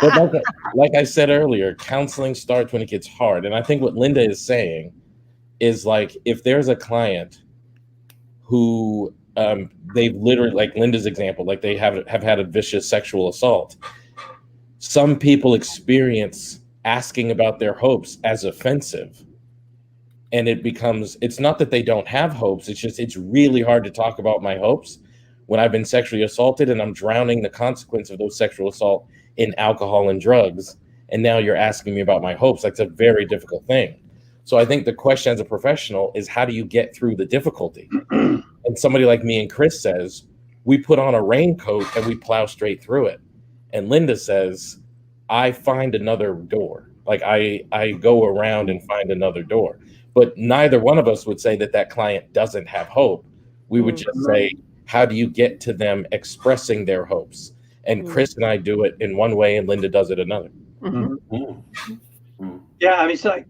But like I said earlier, counseling starts when it gets hard. And I think what Linda is saying is, like, if there's a client who they've literally, like Linda's example, like they have had a vicious sexual assault, some people experience asking about their hopes as offensive. And it's not that they don't have hopes. It's just, it's really hard to talk about my hopes when I've been sexually assaulted and I'm drowning the consequence of those sexual assault in alcohol and drugs. And now you're asking me about my hopes. That's a very difficult thing. So I think the question as a professional is, how do you get through the difficulty? And somebody like me and Chris says, we put on a raincoat and we plow straight through it. And Linda says, I find another door. Like I go around and find another door. But neither one of us would say that that client doesn't have hope. We would just say, how do you get to them expressing their hopes? And Chris and I do it in one way and Linda does it another. Yeah, I mean, it's like,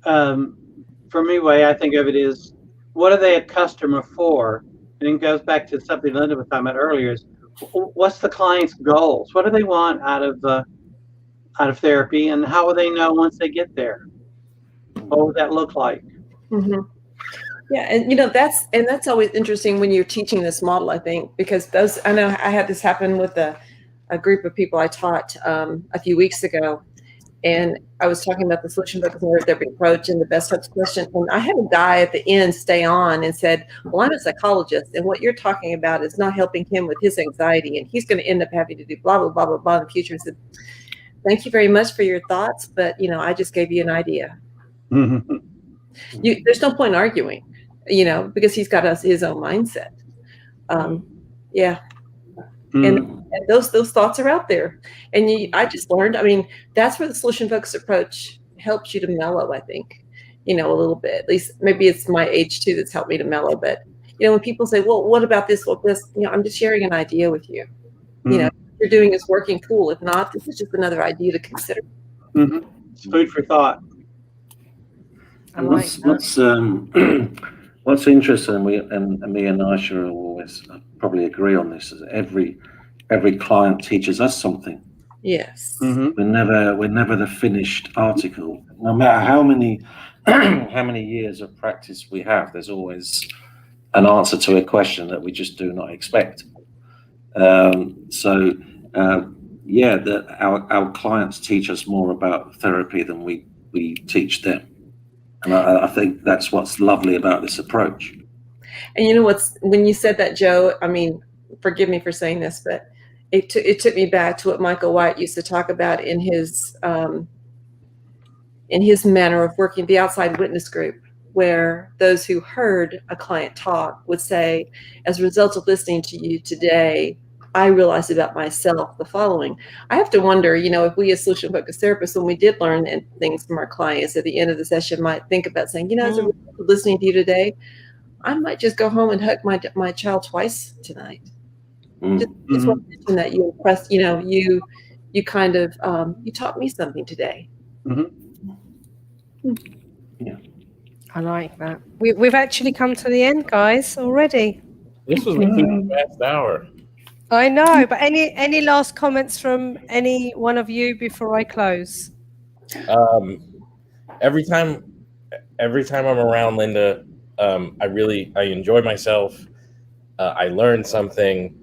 for me, way I think of it is, what are they a customer for? And it goes back to something Linda was talking about earlier, is what's the client's goals? What do they want out of therapy, and how will they know once they get there? What would that look like? Yeah, and that's always interesting when you're teaching this model, I think, because I know I had this happen with a group of people I taught a few weeks ago, and I was talking about the solution focus therapy approach and the best hopes question, and I had a guy at the end stay on and said, well, I'm a psychologist, and what you're talking about is not helping him with his anxiety, and he's going to end up having to do blah, blah, blah, blah, blah in the future. I said, thank you very much for your thoughts, but, I just gave you an idea. There's no point arguing, because he's got his own mindset. And those thoughts are out there. And I just learned, I mean, that's where the solution focused approach helps you to mellow, I think, a little bit. At least maybe it's my age too that's helped me to mellow. But, when people say, well, what about this? What this? I'm just sharing an idea with you. What you're doing is working, cool. If not, this is just another idea to consider. It's food for thought. What's interesting, me and Aisha always probably agree on this, is every client teaches us something. Yes. We're never the finished article. No matter how many years of practice we have, there's always an answer to a question that we just do not expect. Our clients teach us more about therapy than we teach them. And I think that's what's lovely about this approach. And when you said that, Joe, I mean, forgive me for saying this, but it took me back to what Michael White used to talk about in his manner of working, the outside witness group, where those who heard a client talk would say, as a result of listening to you today, I realized about myself the following. I have to wonder, if we as solution-focused therapists, when we did learn things from our clients at the end of the session, might think about saying, as a result of listening to you today, I might just go home and hug my child twice tonight. Just want to mention that you impressed, you kind of, you taught me something today. Yeah. I like that. We've actually come to the end, guys, already. This was the last hour. I know, but any last comments from any one of you before I close? Every time I'm around Linda, I enjoy myself. I learn something,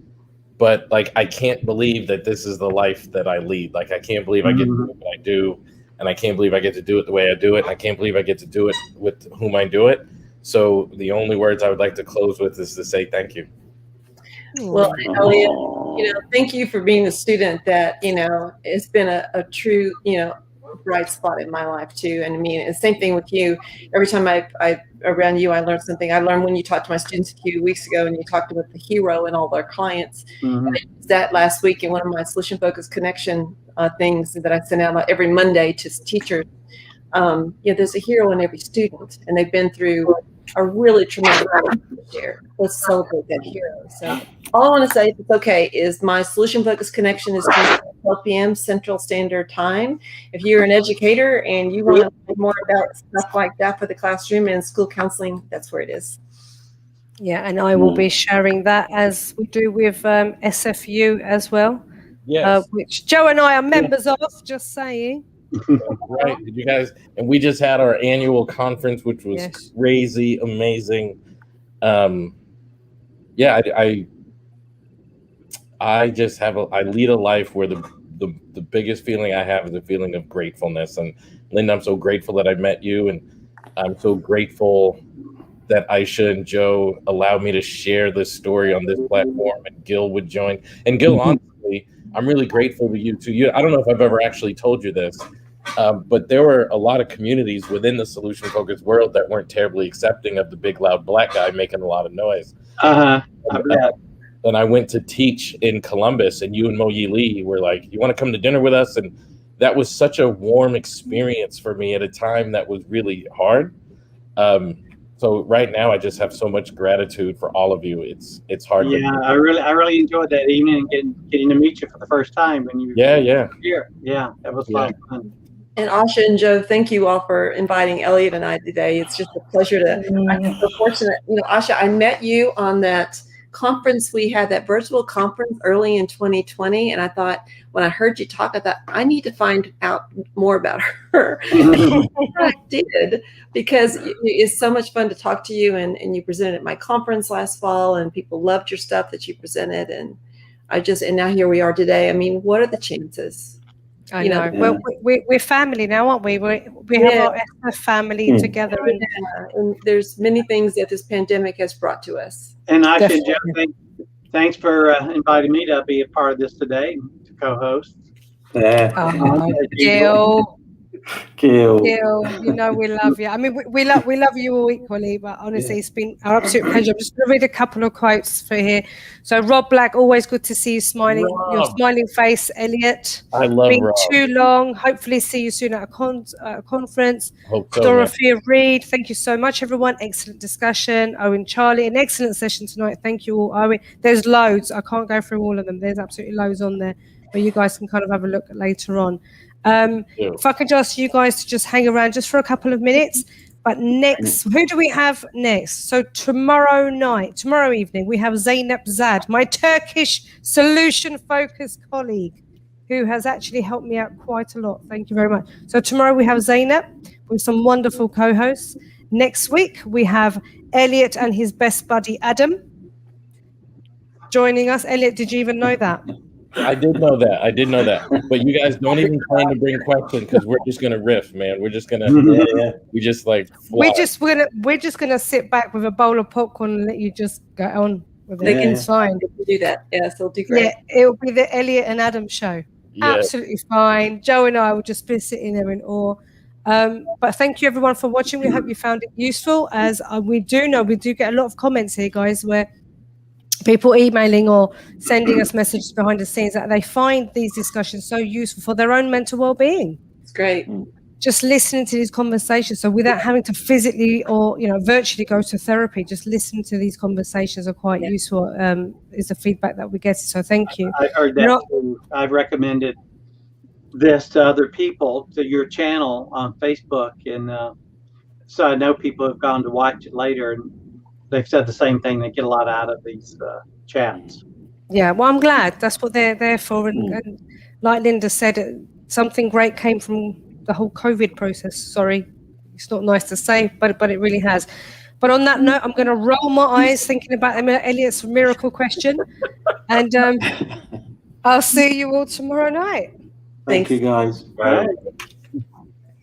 but I can't believe that this is the life that I lead. I can't believe I get to do what I do, and I can't believe I get to do it the way I do it, and I can't believe I get to do it with whom I do it. So the only words I would like to close with is to say thank you. Well, Elliott, thank you for being the student that, it's been a true, bright spot in my life too. And I mean, the same thing with you. Every time I around you, I learned something. I learned when you talked to my students a few weeks ago and you talked about the hero and all their clients. And I used that last week in one of my solution focused connection things that I send out every Monday to teachers. There's a hero in every student, and they've been through a really traumatic share. Let's celebrate that hero. So all I want to say, if it's okay, is my solution focus connection is Tuesday at 12 p.m. Central Standard Time. If you're an educator and you want to learn more about stuff like that for the classroom and school counseling, that's where it is. Yeah, and I will be sharing that as we do with SFU as well. Yes. Which Joe and I are members of, just saying. Right. Did you guys, and we just had our annual conference, which was crazy, amazing. Yeah, I just have I lead a life where the biggest feeling I have is a feeling of gratefulness. And Linda, I'm so grateful that I met you, and I'm so grateful that Aisha and Joe allowed me to share this story on this platform, and Gil would join. And Gil, honestly, I'm really grateful to you too. I don't know if I've ever actually told you this, but there were a lot of communities within the solution focused world that weren't terribly accepting of the big loud black guy making a lot of noise. And I went to teach in Columbus, and you and Mo Yi Lee were like, "You want to come to dinner with us?" And that was such a warm experience for me at a time that was really hard. So right now, I just have so much gratitude for all of you. It's hard. Yeah, I really enjoyed that evening and getting to meet you for the first time when you were here. Yeah, that was fun. And Asha and Joe, thank you all for inviting Elliott and I today. It's just a pleasure to. I'm so fortunate. Asha, I met you on that conference we had, that virtual conference early in 2020, and I thought, when I heard you talk, I thought I need to find out more about her. I did, because it's so much fun to talk to you, and you presented at my conference last fall, and people loved your stuff that you presented, and now here we are today. I mean, what are the chances? I know. Well, we're family now, aren't we? We have our family together, and there's many things that this pandemic has brought to us. And I should just thanks for inviting me to be a part of this today, to co-host. Gil, we love you. I mean, we love you all equally, but honestly, it's been our absolute pleasure. I'm just going to read a couple of quotes for here. So, Rob Black, always good to see you smiling, your smiling face, Elliott. I love been Rob. Too long. Hopefully, see you soon at a conference. Hope so, Dorothea Reed, thank you so much, everyone. Excellent discussion. Owen Charlie, an excellent session tonight. Thank you all, Owen. There's loads. I can't go through all of them. There's absolutely loads on there, but you guys can kind of have a look later on. If I could ask you guys to just hang around just for a couple of minutes. But next, who do we have next? So tomorrow evening, we have Zeynep Zad, my Turkish solution-focused colleague, who has actually helped me out quite a lot. Thank you very much. So tomorrow we have Zeynep with some wonderful co-hosts. Next week, we have Elliott and his best buddy, Adam, joining us. Elliott, did you even know that? I did know that. But you guys don't even plan to bring questions, because we're just gonna riff, man. We're just gonna we just like fly. We're just gonna sit back with a bowl of popcorn and let you just go on with it. It's fine. Do that. Yes, it'll do great. Yeah, it'll be the Elliott and Adam show. Yeah. Absolutely fine. Joe and I will just be sitting there in awe. But thank you everyone for watching. We hope you found it useful, as we do get a lot of comments here, guys, where people emailing or sending us messages behind the scenes that they find these discussions so useful for their own mental well-being. It's great. Just listening to these conversations. So without having to physically or virtually go to therapy, just listening to these conversations are quite useful, is the feedback that we get. So thank you. I heard that too. I've recommended this to other people, to your channel on Facebook, and so I know people have gone to watch it later, and they've said the same thing. They get a lot out of these chats. Yeah, well, I'm glad. That's what they're there for. And like Linda said, something great came from the whole COVID process. Sorry, it's not nice to say, but it really has. But on that note, I'm going to roll my eyes thinking about Elliott's miracle question. And I'll see you all tomorrow night. Thank you, guys. Bye.